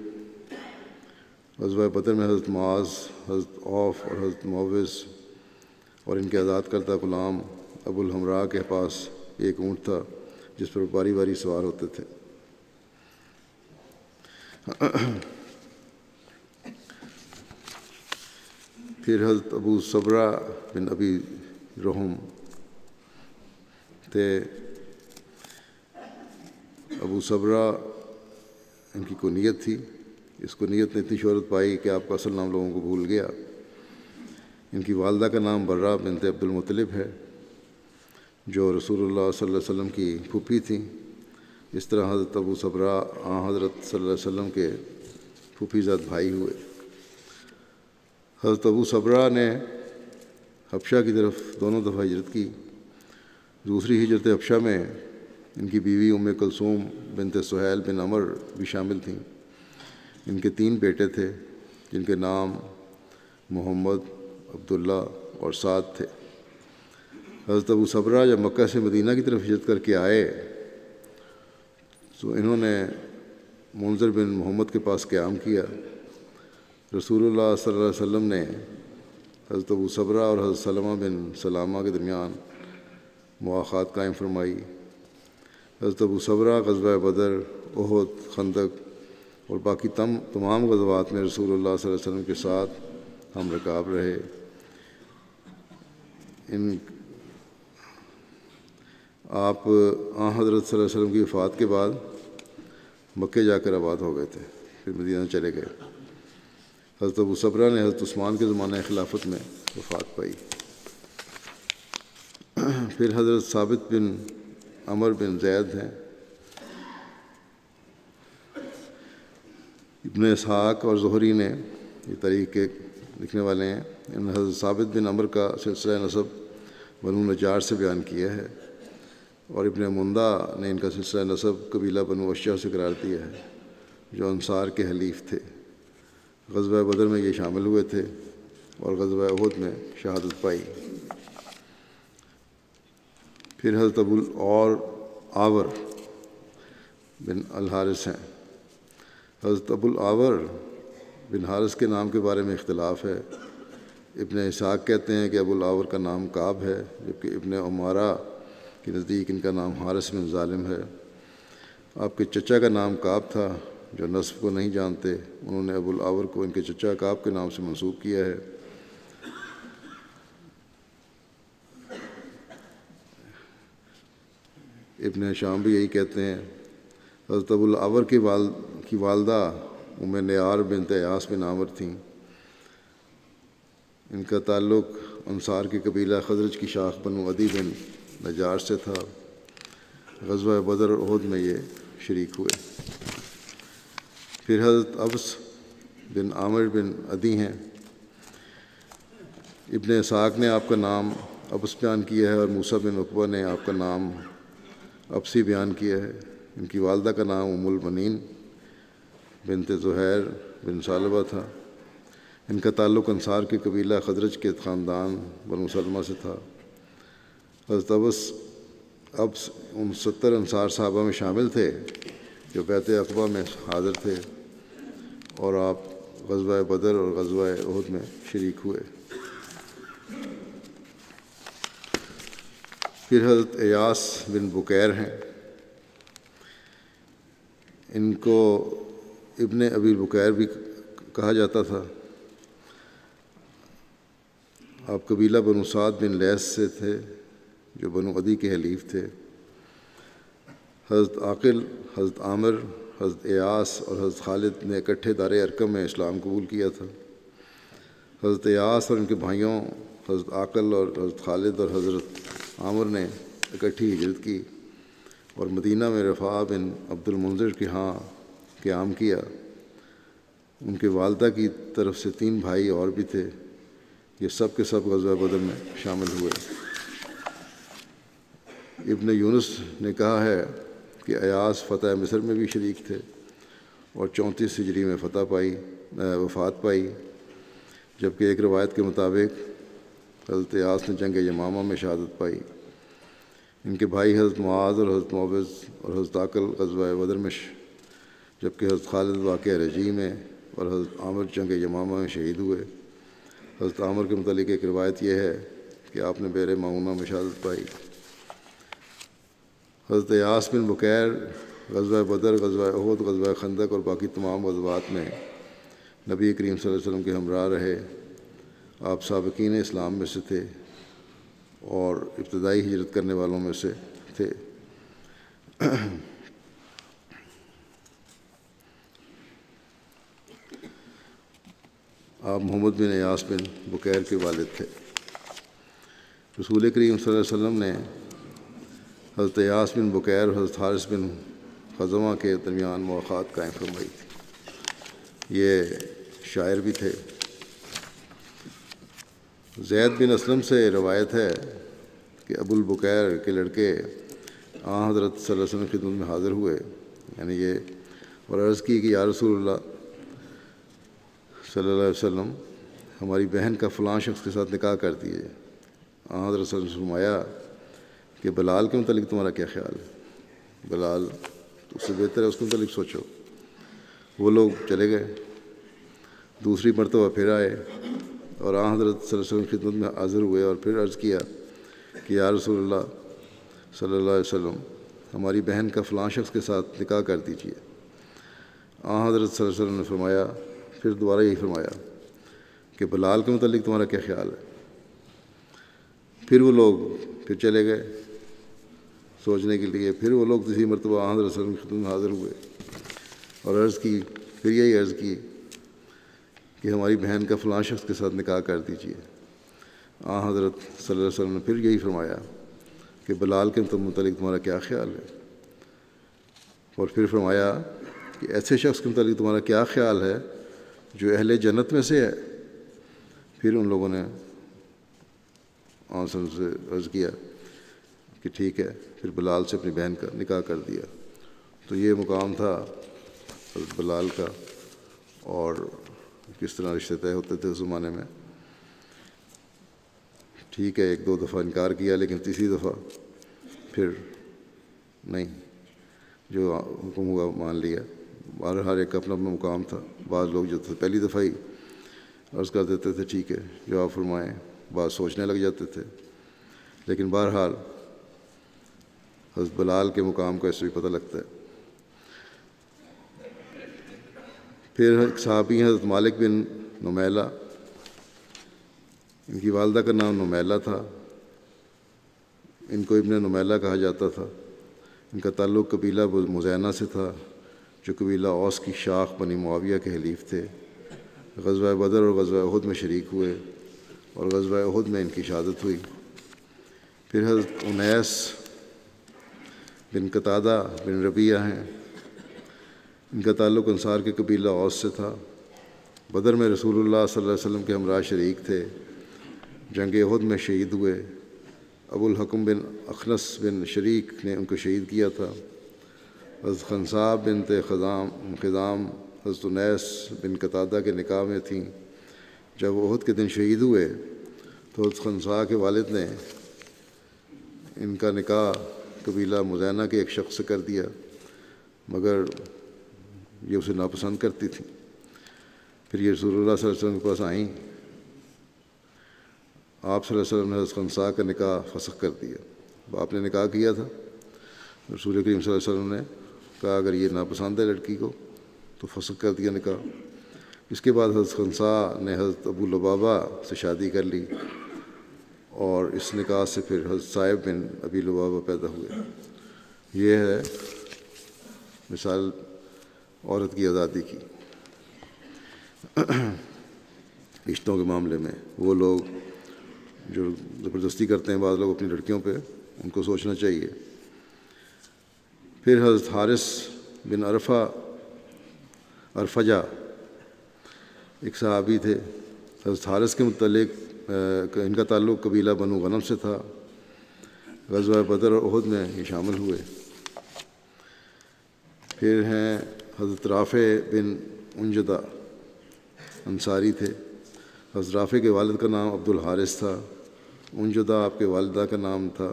غزوہ بدر میں حضرت معاذ، حضرت عوف اور حضرت معوذ اور ان کے آزاد کردہ غلام ابو الحمراء کے پاس ایک اونٹ تھا جس پر باری باری سوار ہوتے تھے۔ پھر حضرت ابو صبرہ بن ابی رحم تھے۔ ابو صبرہ ان کی کنیت تھی۔ اس کنیت نے اتنی شہرت پائی کہ آپ کا اصل نام لوگوں کو بھول گیا۔ ان کی والدہ کا نام برہ بنت عبد المطلب ہے، جو رسول اللہ صلی اللہ علیہ وسلم کی پھوپھی تھیں۔ اس طرح حضرت ابو صبرہ حضرت صلی اللہ علیہ وسلم کے پھوپھی زاد بھائی ہوئے۔ حضرت ابو صبرہ نے حبشہ کی طرف دونوں دفعہ ہجرت کی۔ دوسری ہجرت حبشہ میں ان کی بیوی ام کلثوم بنت سہیل بن عمر بھی شامل تھیں۔ ان کے 3 بیٹے تھے جن کے نام محمد، عبداللہ اور سعد تھے۔ حضرت ابو صبرہ جب مکہ سے مدینہ کی طرف ہجرت کر کے آئے تو انہوں نے منذر بن محمد کے پاس قیام کیا۔ رسول اللہ صلی اللہ علیہ وسلم نے حضرت ابو صبرہ اور حضرت سلمہ بن سلامہ کے درمیان مواخات قائم فرمائی۔ حضرت ابو صبرہ غزوہ بدر، احد، خندق اور باقی تمام غزوات میں رسول اللہ صلی اللہ علیہ وسلم کے ساتھ ہم رکاب رہے۔ آپ حضرت صلی اللہ علیہ وسلم کی وفات کے بعد مکے جا کر آباد ہو گئے تھے، پھر مدینہ چلے گئے۔ حضرت ابو صبرہ نے حضرت عثمان کے زمانہ خلافت میں وفات پائی۔ پھر حضرت ثابت بن عمر بن زید ہیں۔ ابن اسحاق اور زہری نے یہ تاریخ کے لکھنے والے ہیں، ان حضرت ثابت بن عمر کا سلسلہ نسب بنو نجار سے بیان کیا ہے، اور ابن مندہ نے ان کا سلسلہ نسب قبیلہ بنو اشجع سے قرار دیا ہے جو انصار کے حلیف تھے۔ غزوہ بدر میں یہ شامل ہوئے تھے اور غزوہ احد میں شہادت پائی۔ پھر حضرت ابو العاور بن الحارث ہیں۔ حضرت ابو العاور بن حارث کے نام کے بارے میں اختلاف ہے۔ ابن اسحاق کہتے ہیں کہ ابو العاور کا نام کعب ہے، جبکہ ابن عمارہ کے نزدیک ان کا نام حارث بن ظالم ہے۔ آپ کے چچا کا نام کعب تھا۔ جو نسب کو نہیں جانتے انہوں نے ابو العاور کو ان کے چچا کعب کے نام سے منسوب کیا ہے۔ ابن شام بھی یہی کہتے ہیں۔ حضرت ابو العاور کی والدہ ام نیار بنت ایاس بن عامر تھیں۔ ان کا تعلق انصار کے قبیلہ خزرج کی شاخ بنو عدی بن نجار سے تھا۔ غزوہ بدر اور احد میں یہ شریک ہوئے۔ پھر حضرت ابس بن عامر بن عدی ہیں۔ ابن اسحاق نے آپ کا نام ابس بیان کیا ہے اور موسیٰ بن عقبہ نے آپ کا نام ابسی بیان کیا ہے۔ ان کی والدہ کا نام ام البنین بنت زہیر بن ثعلبہ تھا۔ ان کا تعلق انصار کے قبیلہ خزرج کے خاندان بنو سلمہ سے تھا۔ حضرت ابس ان 70 انصار صحابہ میں شامل تھے جو بیعت عقبہ میں حاضر تھے، اور آپ غزوہ بدر اور غزوہ احد میں شریک ہوئے۔ پھر حضرت ایاس بن بکیر ہیں۔ ان کو ابن ابی بکیر بھی کہا جاتا تھا۔ آپ قبیلہ بنو سعد بن لیث سے تھے جو بنو عدی کے حلیف تھے۔ حضرت عاقل، حضرت عامر، حضرت ایاس اور حضرت خالد نے اکٹھے دار ارقم میں اسلام قبول کیا تھا۔ حضرت ایاس اور ان کے بھائیوں حضرت عاقل اور حضرت خالد اور حضرت عامر نے اکٹھی ہجرت کی اور مدینہ میں رفاع بن عبد المنذر کے ہاں قیام کیا۔ ان کے والدہ کی طرف سے 3 بھائی اور بھی تھے۔ یہ سب کے سب غزوہ بدر میں شامل ہوئے۔ ابن یونس نے کہا ہے کہ ایاس فتح مصر میں بھی شریک تھے اور 34 ہجری میں وفات پائی، جبکہ ایک روایت کے مطابق حضرت ایاس نے جنگ یمامہ میں شہادت پائی۔ ان کے بھائی حضرت معاذ اور حضرت معوذ اور حضرت عاقل غزوہ بدر میں، جبکہ حضرت خالد واقعہ رجی میں اور حضرت عامر جنگ یمامہ میں شہید ہوئے۔ حضرت عامر کے متعلق ایک روایت یہ ہے کہ آپ نے بئر معونہ میں شہادت پائی۔ حضرت ایاس بن بکیر غزوہ بدر، غزوہ احد، غزوہ خندق اور باقی تمام غزوات میں نبی کریم صلی اللہ علیہ وسلم کے ہمراہ رہے۔ آپ سابقین اسلام میں سے تھے اور ابتدائی ہجرت کرنے والوں میں سے تھے۔ آپ محمد بن ایاس بن بکیر کے والد تھے۔ رسول کریم صلی اللہ علیہ وسلم نے حضرت ایاس بن بکیر اور حضرت حارث بن خزمہ کے درمیان مواخات قائم فرمائی تھی۔ یہ شاعر بھی تھے۔ زید بن اسلم سے روایت ہے کہ ابو البکیر کے لڑکے حضرت صلی اللہ علیہ وسلم کی خدمت میں حاضر ہوئے، یعنی یہ، اور عرض کی کہ یا رسول اللہ صلی اللہ علیہ وسلم، ہماری بہن کا فلاں شخص کے ساتھ نکاح کر دیجیے۔ حضرت صلی اللہ علیہ وسلم نے فرمایا کہ بلال کے متعلق تمہارا کیا خیال ہے؟ بلال تو اس سے بہتر ہے، اس کے متعلق سوچو۔ وہ لوگ چلے گئے، دوسری مرتبہ پھر آئے اور حضرت صلی اللہ علیہ وسلم کی خدمت میں حاضر ہوئے اور پھر عرض کیا کہ یا رسول اللہ صلی اللہ علیہ وسلم، ہماری بہن کا فلاں شخص کے ساتھ نکاح کر دیجیے۔ حضرت صلی اللہ علیہ وسلم نے فرمایا، پھر دوبارہ یہی فرمایا کہ بلال کے متعلق تمہارا کیا خیال ہے؟ پھر وہ لوگ پھر چلے گئے سوچنے کے لیے، پھر وہ لوگ تیسری مرتبہ حضرت صلی اللہ علیہ وسلم کی خدمت میں حاضر ہوئے اور عرض کی، پھر یہی عرض کی کہ ہماری بہن کا فلاں شخص کے ساتھ نکاح کر دیجیے۔ حضرت صلی اللہ علیہ وسلم نے پھر یہی فرمایا کہ بلال کے متعلق تمہارا کیا خیال ہے؟ اور پھر فرمایا کہ ایسے شخص کے متعلق تمہارا کیا خیال ہے جو اہل جنت میں سے ہے؟ پھر ان لوگوں نے سے عرض کیا کہ ٹھیک ہے، پھر بلال سے اپنی بہن کا نکاح کر دیا۔ تو یہ مقام تھا حضرت بلال کا، اور کس طرح رشتے طے ہوتے تھے اس زمانے میں۔ ٹھیک ہے، ایک دو دفعہ انکار کیا، لیکن تیسری دفعہ پھر نہیں، جو حکم ہوا مان لیا۔ ہر ایک اپنا اپنا مقام تھا۔ بعض لوگ جو تھے پہلی دفعہ ہی عرض کر دیتے تھے ٹھیک ہے جو آپ فرمائیں، بعض سوچنے لگ جاتے تھے، لیکن بہرحال حضرت بلال کے مقام کا اس سے بھی پتہ لگتا ہے۔ پھر ایک صحابی ہیں حضرت مالک بن نمیلہ، ان کی والدہ کا نام نمیلہ تھا، ان کو ابن نمیلہ کہا جاتا تھا۔ ان کا تعلق قبیلہ مزینہ سے تھا، جو قبیلہ اوس کی شاخ بنی معاویہ کے حلیف تھے۔ غزوہ بدر اور غزوہ احد میں شریک ہوئے، اور غزوہ احد میں ان کی شہادت ہوئی۔ پھر حضرت انیس بن قتادہ بن ربیعہ ہیں، ان کا تعلق انصار کے قبیلہ اوس سے تھا۔ بدر میں رسول اللہ صلی اللہ علیہ وسلم کے ہمراہ شریک تھے، جنگ احد میں شہید ہوئے۔ ابو الحکم بن اخنس بن شریک نے ان کو شہید کیا تھا۔ حضرت خنساء بنت خضام حضرت انیس بن قتادہ کے نکاح میں تھیں۔ جب وہ احد کے دن شہید ہوئے تو حضرت خنساء کے والد نے ان کا نکاح قبیلہ مزینہ کے ایک شخص سے کر دیا، مگر یہ اسے ناپسند کرتی تھیں۔ پھر یہ رسول اللہ صلی اللہ علیہ وسلم کے پاس آئیں۔ آپ صلی اللہ علیہ وسلم نے حضرت خنساء کا نکاح فسخ کر دیا۔ آپ نے نکاح کیا تھا، رسول کریم صلی اللہ علیہ وسلم نے کہا اگر یہ ناپسند ہے لڑکی کو تو فسخ کر دیا نکاح۔ اس کے بعد حضرت خنساء نے حضرت ابو لبابہ سے شادی کر لی، اور اس نکاح سے پھر حضرت صائب بن ابی لبابہ پیدا ہوئے۔ یہ ہے مثال عورت کی آزادی کی۔ رشتوں کے معاملے میں وہ لوگ جو زبردستی کرتے ہیں بعض لوگ اپنی لڑکیوں پہ، ان کو سوچنا چاہیے۔ پھر حضرت حارث بن عرفجہ ایک صحابی تھے۔ حضرت حارث کے متعلق ان کا تعلق قبیلہ بنو غنم سے تھا۔ غزوہ بدر اور احد میں یہ شامل ہوئے۔ پھر ہیں حضرت رافع بن انجدہ، انصاری تھے۔ حضرت رافع کے والد کا نام عبد الحارث تھا، انجدہ آپ کے والدہ کا نام تھا۔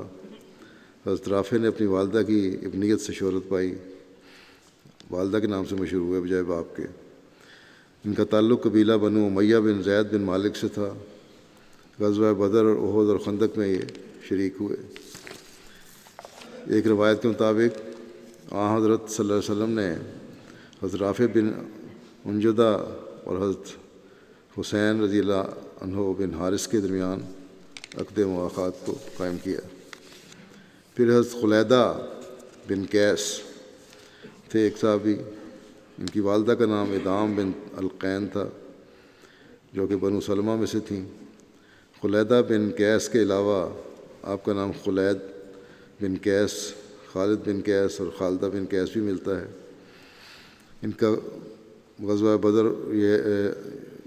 حضرت رافع نے اپنی والدہ کی ابنیت سے شہرت پائی، والدہ کے نام سے مشہور ہوئے بجائے باپ کے۔ ان کا تعلق قبیلہ بنو امیہ بن زید بن مالک سے تھا۔ غزوہ بدر اور احد اور خندق میں یہ شریک ہوئے۔ ایک روایت کے مطابق حضرت صلی اللہ علیہ وسلم نے حضرت رافع بن انجدہ اور حضرت حسین رضی اللہ عنہ بن حارث کے درمیان عقد مواخات کو قائم کیا۔ پھر حضرت خلیدہ بن قیس تھے ایک صحابی، ان کی والدہ کا نام ادام بن القین تھا، جو کہ بنو سلمہ میں سے تھیں۔ خلیدہ بن قیس کے علاوہ آپ کا نام خلید بن قیس، خالد بن قیس اور خالدہ بن قیس بھی ملتا ہے۔ ان کا غزوہ بدر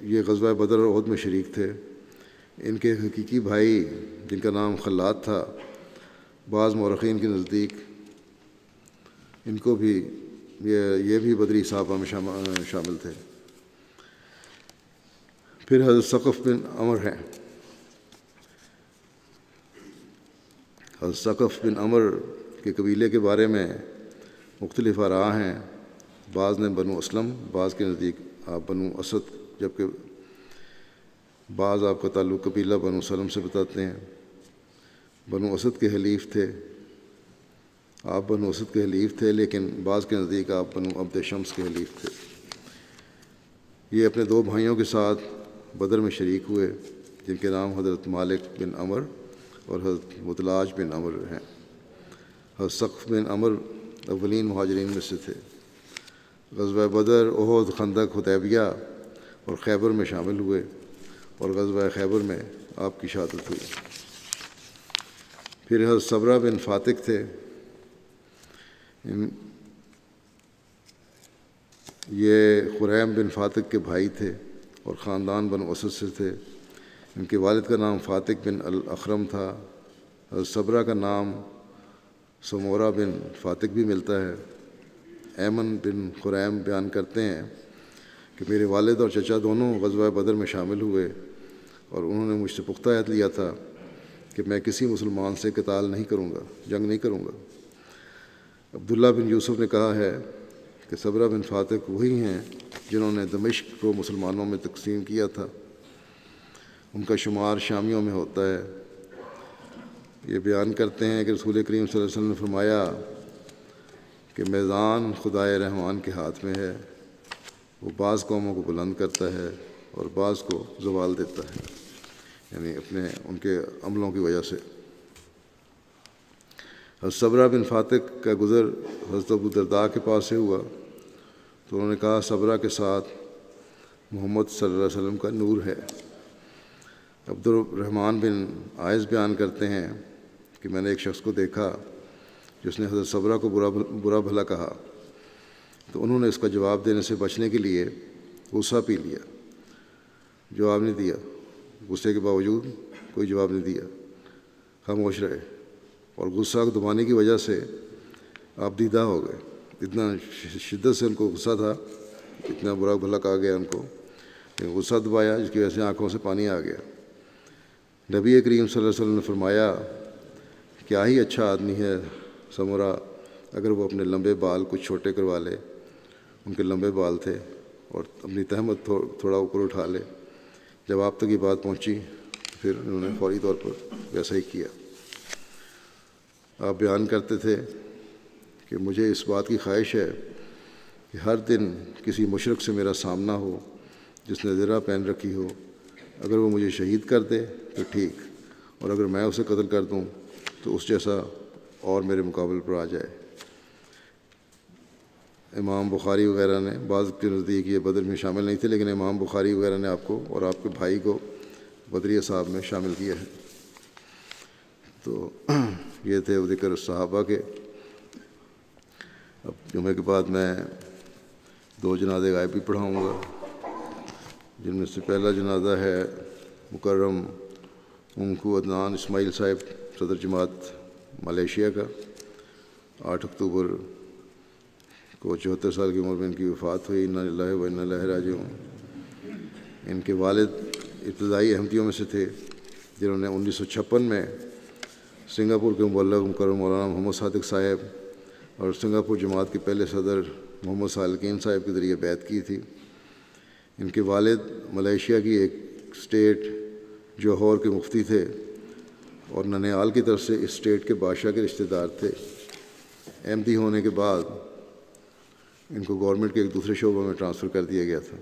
یہ غزوہ بدر اور احد میں شریک تھے۔ ان کے حقیقی بھائی جن کا نام خلاد تھا، بعض مورخین کے نزدیک ان کو بھی یہ بھی بدری صحابہ میں شامل تھے۔ پھر حضرت ثقف بن عمر ہیں۔ حضرت ثقف بن عمر کے قبیلے کے بارے میں مختلف آراء ہیں۔ بعض نے بنو اسلم، بعض کے نزدیک آپ بنو اسد، جبکہ بعض آپ کا تعلق قبیلہ بنو سلم سے بتاتے ہیں۔ بنو اسد کے حلیف تھے، آپ بنو اسد کے حلیف تھے، لیکن بعض کے نزدیک آپ بنو عبد شمس کے حلیف تھے۔ یہ اپنے دو بھائیوں کے ساتھ بدر میں شریک ہوئے، جن کے نام حضرت مالک بن عمر اور حضرت مدلاج بن عمر ہیں۔ حضرت ثقف بن عمر اولین مہاجرین میں سے تھے۔ غزوہ بدر، احد، خندق، حدیبیہ اور خیبر میں شامل ہوئے، اور غزوہ خیبر میں آپ کی شہادت ہوئی۔ پھر حضرت صبرہ بن فاتق تھے۔ یہ خریم بن فاتق کے بھائی تھے اور خاندان بنو اسد سے تھے۔ ان کے والد کا نام فاتق بن الاخرم تھا۔ حضرت صبرہ کا نام سمورہ بن فاتق بھی ملتا ہے۔ ایمن بن خریم بیان کرتے ہیں کہ میرے والد اور چچا دونوں غزوہ بدر میں شامل ہوئے، اور انہوں نے مجھ سے پختہ عہد لیا تھا کہ میں کسی مسلمان سے قتال نہیں کروں گا، جنگ نہیں کروں گا۔ عبداللہ بن یوسف نے کہا ہے کہ صبرہ بن فاتق وہی ہیں جنہوں نے دمشق کو مسلمانوں میں تقسیم کیا تھا۔ ان کا شمار شامیوں میں ہوتا ہے۔ یہ بیان کرتے ہیں کہ رسول کریم صلی اللہ علیہ وسلم نے فرمایا کہ میدان خدائے رحمان کے ہاتھ میں ہے، وہ بعض قوموں کو بلند کرتا ہے اور بعض کو زوال دیتا ہے، یعنی ان کے عملوں کی وجہ سے۔ حضرت صبرہ بن فاتق کا گزر حضرت ابو درداء کے پاس سے ہوا تو انہوں نے کہا صبرہ کے ساتھ محمد صلی اللہ علیہ وسلم کا نور ہے۔ عبد الرحمن بن عائض بیان کرتے ہیں کہ میں نے ایک شخص کو دیکھا جس نے حضرت صبرہ کو برا بھلا کہا، تو انہوں نے اس کا جواب دینے سے بچنے کے لیے غصہ پی لیا، جواب نہیں دیا، غصے کے باوجود کوئی جواب نہیں دیا، خاموش رہے، اور غصہ دبانے کی وجہ سے آپ دیدہ ہو گئے۔ اتنا شدت سے ان کو غصہ تھا، اتنا برا بھلا کہا گیا ان کو، لیکن غصہ دبایا جس کی وجہ سے آنکھوں سے پانی آ گیا۔ نبی کریم صلی اللہ علیہ وسلم نے فرمایا کیا ہی اچھا آدمی ہے سمورہ، اگر وہ اپنے لمبے بال کچھ چھوٹے کروا لے، ان کے لمبے بال تھے، اور اپنی تہمت تھوڑا اوپر اٹھا لے۔ جب آپ تک یہ بات پہنچی پھر انہوں نے فوری طور پر ویسا ہی کیا۔ آپ بیان کرتے تھے کہ مجھے اس بات کی خواہش ہے کہ ہر دن کسی مشرک سے میرا سامنا ہو جس نے زرہ پہن رکھی ہو، اگر وہ مجھے شہید کر دے تو ٹھیک، اور اگر میں اسے قتل کر دوں تو اس جیسا اور میرے مقابل پر آ جائے۔ امام بخاری وغیرہ نے، بعض کے نزدیک یہ بدر میں شامل نہیں تھے، لیکن امام بخاری وغیرہ نے آپ کو اور آپ کے بھائی کو بدری اصحاب میں شامل کیا ہے۔ تو یہ تھے ذکر صحابہ کے۔ اب جمعے کے بعد میں 2 جنازے غائب بھی پڑھاؤں گا، جن میں سے پہلا جنازہ ہے مکرم انکو عدنان اسماعیل صاحب، صدر جماعت ملیشیا کا۔ 8 اکتوبر کو 74 سال کی عمر میں ان کی وفات ہوئی۔ انا للہ و انا الیہ راجعون۔ ان کے والد ابتدائی احمدیوں میں سے تھے جنہوں نے 1956 میں سنگاپور کے مبلغ مکرم مولانا محمد صادق صاحب اور سنگاپور جماعت کے پہلے صدر محمد سالکین صاحب کے ذریعے بیعت کی تھی۔ ان کے والد ملیشیا کی ایک اسٹیٹ جوہور کے مفتی تھے اور ننیال کی طرف سے اس اسٹیٹ کے بادشاہ کے رشتہ دار تھے۔ احمدی ہونے کے بعد ان کو گورنمنٹ کے ایک دوسرے شعبوں میں ٹرانسفر کر دیا گیا تھا۔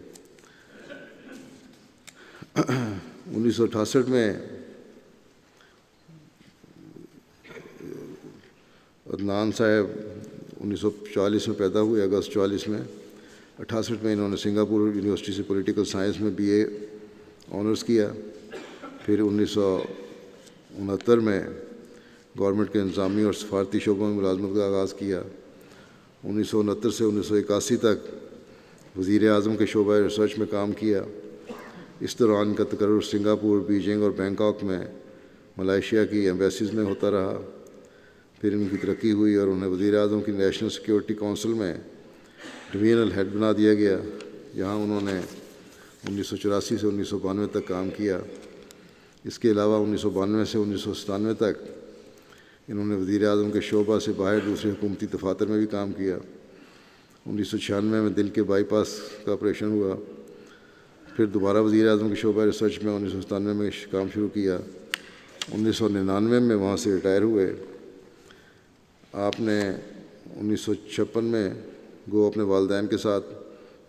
1968 میں عدنان صاحب 1940 میں پیدا ہوئے، اگست 1940 میں۔ 68 میں انہوں نے سنگاپور یونیورسٹی سے پولیٹیکل سائنس میں BA آنرس کیا۔ پھر 1969 میں گورنمنٹ کے انتظامی اور سفارتی شعبوں میں ملازمت کا آغاز کیا۔ 1969 سے 1981 تک وزیر اعظم کے شعبہ ریسرچ میں کام کیا۔ اس دوران کا تقرر سنگاپور، بیجنگ اور بینکاک میں ملائیشیا کی ایمبیسیز میں ہوتا رہا۔ پھر ان کی ترقی ہوئی اور انہیں وزیر اعظم کی نیشنل سیکیورٹی کونسل میں ڈویژنل ہیڈ بنا دیا گیا. یہاں انہوں نے 1984 سے 1992 تک کام کیا. اس کے علاوہ 1992 سے 1997 تک انہوں نے وزیر اعظم کے شعبہ سے باہر دوسرے حکومتی دفاتر میں بھی کام کیا. 1996 میں دل کے بائی پاس کا آپریشن ہوا. پھر دوبارہ وزیر اعظم کے شعبہ ریسرچ میں 1997 میں کام شروع کیا. 1999 میں وہاں سے ریٹائر ہوئے. آپ نے 1956 میں گو اپنے والدین کے ساتھ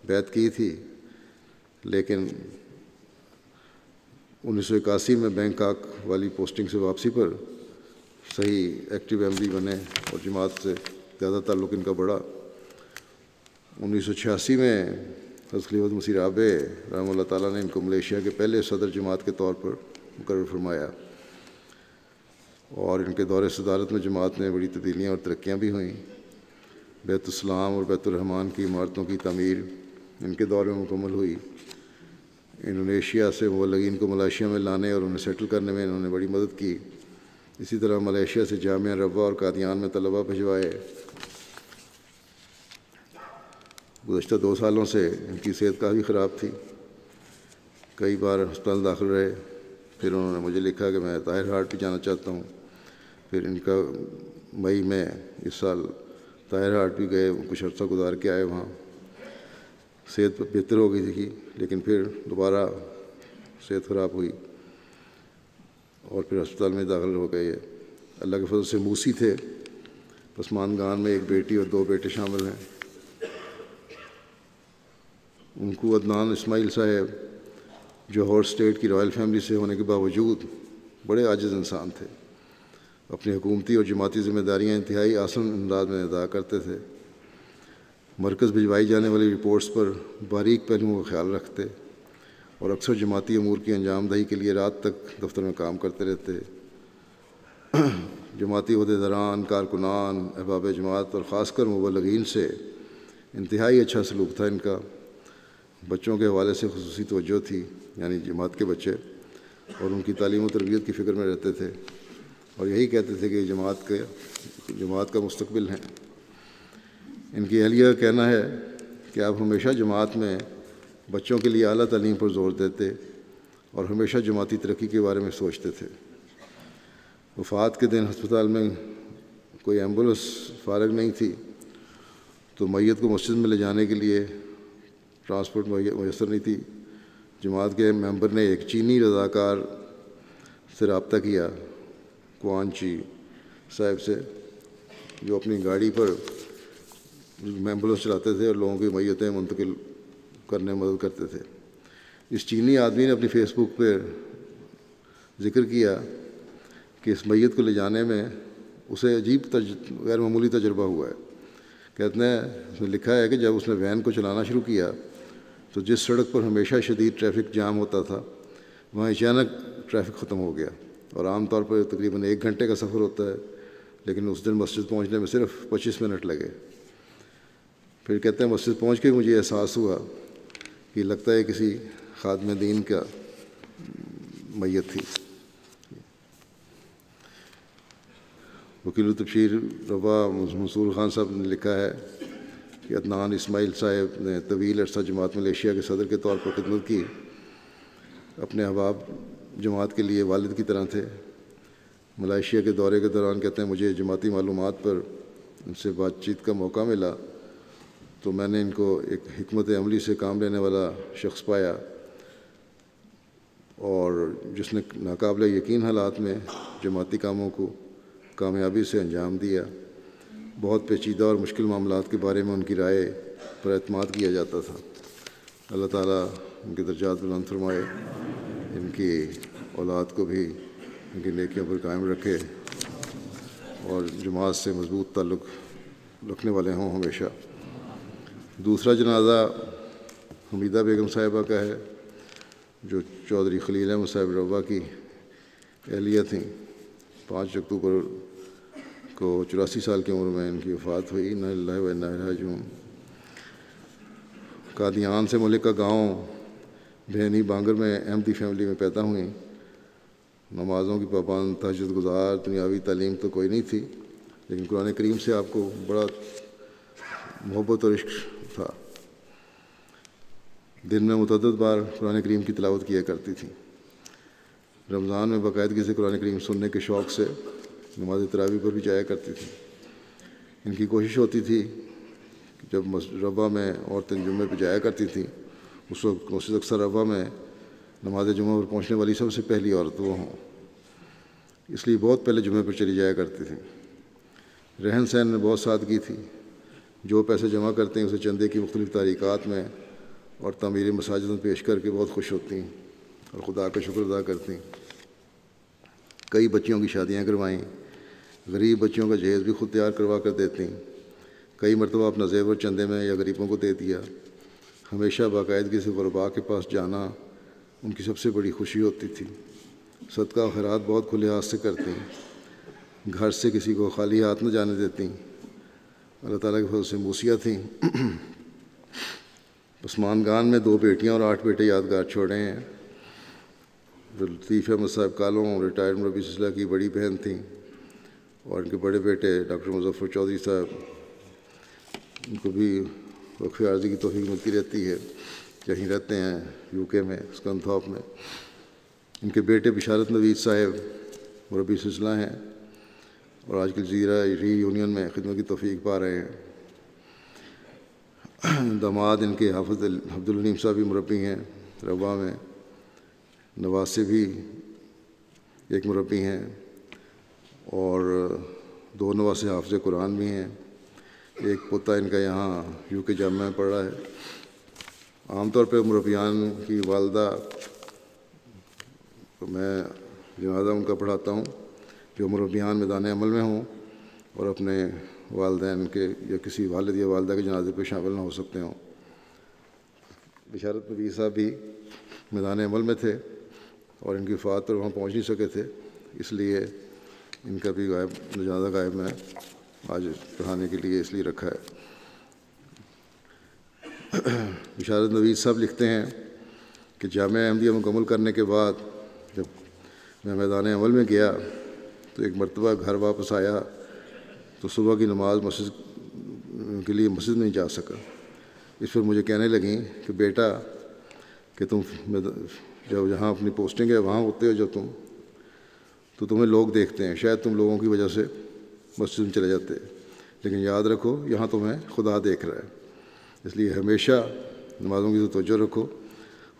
بیعت کی تھی، لیکن 1981 میں بینکاک والی پوسٹنگ سے واپسی پر صحیح ایکٹیو ایم پی بنے اور جماعت سے زیادہ تعلق ان کا بڑھا. 1986 میں حضرت خلیفۃ مسیح رابع رحمہ اللہ تعالیٰ نے ان کو ملیشیا کے پہلے صدر جماعت کے طور پر مقرر فرمایا، اور ان کے دور صدارت میں جماعت میں بڑی تبدیلیاں اور ترقیاں بھی ہوئیں. بیت السلام اور بیت الرحمان کی عمارتوں کی تعمیر ان کے دور میں مکمل ہوئی. انڈونیشیا سے مبلغین کو ملائیشیا میں لانے اور انہیں سیٹل کرنے میں انہوں نے بڑی مدد کی. اسی طرح ملیشیا سے جامعہ ربوہ اور قادیان میں طلباء بھجوائے. گزشتہ 2 سالوں سے ان کی صحت کافی خراب تھی، کئی بار ہسپتال داخل رہے. پھر انہوں نے مجھے لکھا کہ میں طاہر ہاٹ بھی جانا چاہتا ہوں. پھر ان کا مئی میں اس سال طاہر ہاٹ بھی گئے، کچھ عرصہ گزار کے آئے. وہاں صحت بہتر ہو گئی تھی، لیکن پھر دوبارہ صحت خراب ہوئی اور پھر ہسپتال میں داخل ہو گئے. اللہ کے فضل سے موسی تھے. پسماندگان میں ایک بیٹی اور 2 بیٹے شامل ہیں. ان کو عدنان اسماعیل صاحب جوہر اسٹیٹ کی رائل فیملی سے ہونے کے باوجود بڑے عاجز انسان تھے. اپنی حکومتی اور جماعتی ذمہ داریاں انتہائی آسان انداز میں ادا کرتے تھے. مرکز بھجوائی جانے والی رپورٹس پر باریک پہلوؤں کا خیال رکھتے اور اکثر جماعتی امور کی انجام دہی کے لیے رات تک دفتر میں کام کرتے رہتے. جماعتی عہدیداران، کارکنان، احباب جماعت اور خاص کر مبلغین سے انتہائی اچھا سلوک تھا ان کا. بچوں کے حوالے سے خصوصی توجہ تھی، یعنی جماعت کے بچے، اور ان کی تعلیم و تربیت کی فکر میں رہتے تھے اور یہی کہتے تھے کہ جماعت کا مستقبل ہیں. ان کی اہلیہ کا کہنا ہے کہ آپ ہمیشہ جماعت میں بچوں کے لیے اعلیٰ تعلیم پر زور دیتے اور ہمیشہ جماعتی ترقی کے بارے میں سوچتے تھے. وفات کے دن ہسپتال میں کوئی ایمبولینس فارغ نہیں تھی، تو میت کو مسجد میں لے جانے کے لیے ٹرانسپورٹ میسر نہیں تھی. جماعت کے ممبر نے ایک چینی رضاکار سے رابطہ کیا، کوان چی صاحب سے، جو اپنی گاڑی پر ایمبولینس چلاتے تھے اور لوگوں کی میتیں منتقل کرنے میں مدد کرتے تھے. اس چینی آدمی نے اپنی فیس بک پہ ذکر کیا کہ اس میت کو لے جانے میں اسے عجیب غیر معمولی تجربہ ہوا ہے. کہتے ہیں اس نے لکھا ہے کہ جب اس نے وین کو چلانا شروع کیا تو جس سڑک پر ہمیشہ شدید ٹریفک جام ہوتا تھا وہاں اچانک ٹریفک ختم ہو گیا، اور عام طور پر تقریباً 1 گھنٹے کا سفر ہوتا ہے، لیکن اس دن مسجد پہنچنے میں صرف 25 منٹ لگے. پھر کہتے ہیں مسجد پہنچ کے مجھے احساس ہوا کہ لگتا ہے کسی خادم دین کا میت تھی. وکیل التبشیر ربا منصور خان صاحب نے لکھا ہے کہ عدنان اسماعیل صاحب نے طویل عرصہ جماعت ملیشیا کے صدر کے طور پر خدمت کی. اپنے احباب جماعت کے لیے والد کی طرح تھے. ملائیشیا کے دورے کے دوران کہتے ہیں مجھے جماعتی معلومات پر ان سے بات چیت کا موقع ملا تو میں نے ان کو ایک حکمت عملی سے کام لینے والا شخص پایا، اور جس نے ناقابل یقین حالات میں جماعتی کاموں کو کامیابی سے انجام دیا. بہت پیچیدہ اور مشکل معاملات کے بارے میں ان کی رائے پر اعتماد کیا جاتا تھا. اللہ تعالیٰ ان کے درجات بلند فرمائے، ان کی اولاد کو بھی ان کی نیکیوں پر قائم رکھے اور جماعت سے مضبوط تعلق رکھنے والے ہوں ہمیشہ. دوسرا جنازہ حمیدہ بیگم صاحبہ کا ہے، جو چودھری خلیل احمد صاحب روا کی اہلیہ تھیں. 5 اکتوبر کو 84 سال کی عمر میں ان کی وفات ہوئی. انا للہ و انا الیہ راجعون. قادیان سے ملکہ گاؤں بھینی بانگر میں احمدی فیملی میں پیدا ہوئیں. نمازوں کی پابند، تہجد گزار، دنیاوی تعلیم تو کوئی نہیں تھی، لیکن قرآن کریم سے آپ کو بڑا محبت اور عشق تھا۔ دن میں متعدد بار قرآن کریم کی تلاوت کیا کرتی تھی۔ رمضان میں باقاعدگی سے قرآن کریم سننے کے شوق سے نماز تراویح پر بھی جایا کرتی تھی۔ ان کی کوشش ہوتی تھی کہ جب مسجد ربا میں عورتیں جمعے پہ جایا کرتی تھیں، اس وقت مسجد اکثر ربا میں نماز جمعہ پر پہنچنے والی سب سے پہلی عورت وہ ہوں، اس لیے بہت پہلے جمعے پر چلی جایا کرتی تھیں۔ رہن سہن میں بہت سادگی تھی۔ جو پیسے جمع کرتے ہیں اسے چندے کی مختلف تحریکات میں اور تعمیر مساجد میں پیش کر کے بہت خوش ہوتی ہیں اور خدا کا شکر ادا کرتی ہیں۔ کئی بچیوں کی شادیاں کروائیں، غریب بچیوں کا جہیز بھی خود تیار کروا کر دیتی ہیں۔ کئی مرتبہ اپنا زیور چندے میں یا غریبوں کو دے دیا۔ ہمیشہ باقاعدگی سے غرباء کے پاس جانا ان کی سب سے بڑی خوشی ہوتی تھی۔ صدقہ و خیرات بہت کھلے ہاتھ سے کرتی ہیں، گھر سے کسی کو خالی ہاتھ نہ جانے دیتی۔ اللہ تعالیٰ کے فضل سے موسیہ تھیں۔ عثمان میں 2 بیٹیاں اور 8 بیٹے یادگار چھوڑے ہیں۔ لطیف احمد صاحب کالوں ریٹائرڈ مربی سلسلہ کی بڑی بہن تھیں، اور ان کے بڑے بیٹے ڈاکٹر مظفر چودھری صاحب، ان کو بھی وقف عارضی کی توفیق ملتی رہتی ہے، کہیں رہتے ہیں UK میں اسکنتھاپ میں۔ ان کے بیٹے بشارت نوید صاحب مربی سلسلہ ہیں اور آج کل جزیرہ ری یونین میں خدمت کی توفیق پا رہے ہیں۔ داماد ان کے حافظ عبدالحلیم صاحب بھی مربی ہیں ربا میں۔ نواسے بھی ایک مربی ہیں اور 2 نواسے حافظ قرآن بھی ہیں۔ ایک پوتا ان کا یہاں UK جامعہ میں پڑھ رہا ہے۔ عام طور پہ مربیان کی والدہ کو میں جنازہ ان کا پڑھاتا ہوں جو مربیان میدان عمل میں ہوں اور اپنے والدین کے یا کسی والد یا والدہ کے جنازے پہ شامل نہ ہو سکتے ہوں۔ بشارت نبی صاحب بھی میدان عمل میں تھے اور ان کی وفات پر وہاں پہنچ نہیں سکے تھے، اس لیے ان کا بھی جنازہ غائب میں آج پڑھانے کے لیے اس لیے رکھا ہے۔ بشارت نوید صاحب لکھتے ہیں کہ جامعہ احمدیہ مکمل کرنے کے بعد جب میں میدان عمل میں گیا تو ایک مرتبہ گھر واپس آیا تو صبح کی نماز مسجد کے لیے مسجد نہیں جا سکا۔ اس پر مجھے کہنے لگیں کہ بیٹا کہ تم جب جہاں اپنی پوسٹنگ ہے وہاں ہوتے ہو جب تو تمہیں لوگ دیکھتے ہیں، شاید تم لوگوں کی وجہ سے مسجد میں چلے جاتے، لیکن یاد رکھو یہاں تمہیں خدا دیکھ رہا ہے، اس لیے ہمیشہ نمازوں کی توجہ رکھو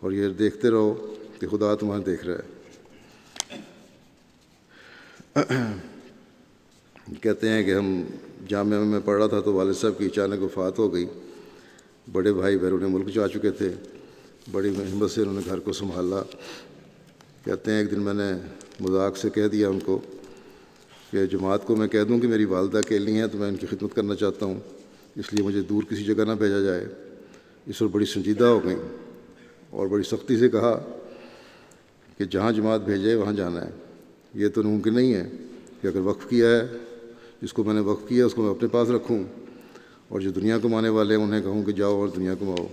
اور یہ دیکھتے رہو کہ خدا تمہیں دیکھ رہا ہے۔ کہتے ہیں کہ ہم جامعہ میں پڑھ رہا تھا تو والد صاحب کی اچانک وفات ہو گئی۔ بڑے بھائی بیرون ملک جا چکے تھے، بڑی ہمت سے انہوں نے گھر کو سنبھالا۔ کہتے ہیں ایک دن میں نے مذاق سے کہہ دیا ان کو کہ جماعت کو میں کہہ دوں کہ میری والدہ اکیلی ہیں تو میں ان کی خدمت کرنا چاہتا ہوں، اس لیے مجھے دور کسی جگہ نہ بھیجا جائے۔ اس پر بڑی سنجیدہ ہو گئیں اور بڑی سختی سے کہا کہ جہاں جماعت بھیجے وہاں جانا ہے، یہ تو ممکن نہیں ہے کہ اگر وقف کیا ہے، جس کو میں نے وقف کیا اس کو میں اپنے پاس رکھوں اور جو دنیا کمانے والے ہیں انہیں کہوں کہ جاؤ اور دنیا کماؤ۔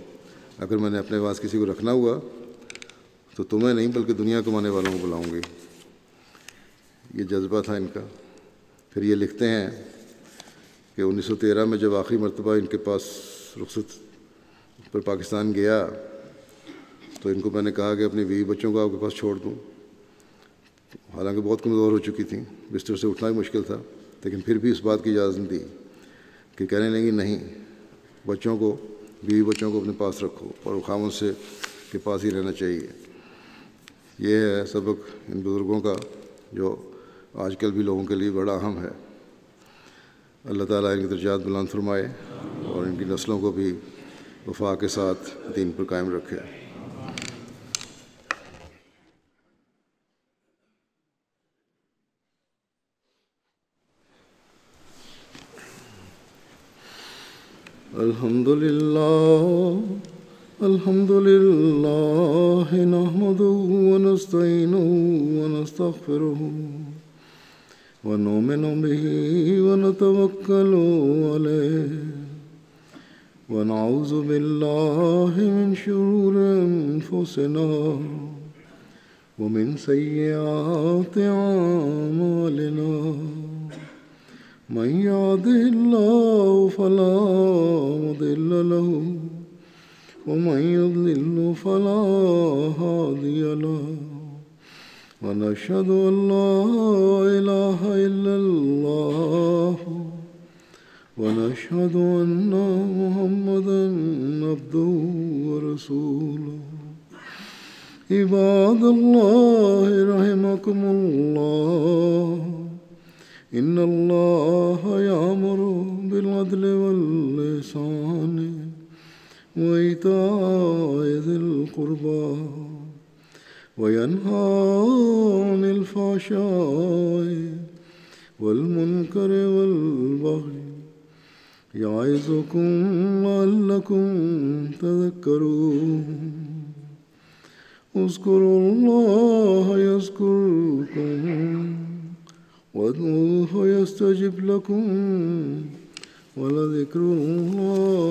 اگر میں نے اپنے پاس کسی کو رکھنا ہوا تو تمہیں نہیں بلکہ دنیا کمانے والوں کو بلاؤں گی۔ یہ جذبہ تھا ان کا۔ پھر یہ لکھتے ہیں کہ 1913 میں جب آخری مرتبہ ان کے پاس رخصت پر پاکستان گیا تو ان کو میں نے کہا کہ اپنی بیوی بچوں کو آپ کے پاس چھوڑ دوں، حالانکہ بہت کمزور ہو چکی تھیں، بستر سے اٹھنا بھی مشکل تھا، لیکن پھر بھی اس بات کی اجازت دی کہ کہنے لگی نہیں، بچوں کو بیوی بچوں کو اپنے پاس رکھو اور خاموش سے کے پاس ہی رہنا چاہیے۔ یہ ہے سبق ان بزرگوں کا جو آج کل بھی لوگوں کے لیے بڑا اہم ہے۔ اللہ تعالیٰ ان کی درجات بلند فرمائے اور ان کی نسلوں کو بھی وفا کے ساتھ دین پر قائم رکھے۔ الحمد لله نحمده ونستعينه ونستغفره ونؤمن به ونتوكل عليه ونعوذ بالله من شرور أنفسنا ومن سيئات أعمالنا من يهده الله فلا مضل له ومن يضلل فلا هادي له ونشهد أن لا إله إلا الله ونشهد أن محمدا عبده ورسوله عباد الله رحمكم الله إن الله يأمر بالعدل والإحسان وإيتاء ذي القربى وينهى عن الفحشاء والمنكر والبغي يعظكم لعلكم تذكرون اذكروا الله يذكركم وادعوه يستجب لكم ولذكر الله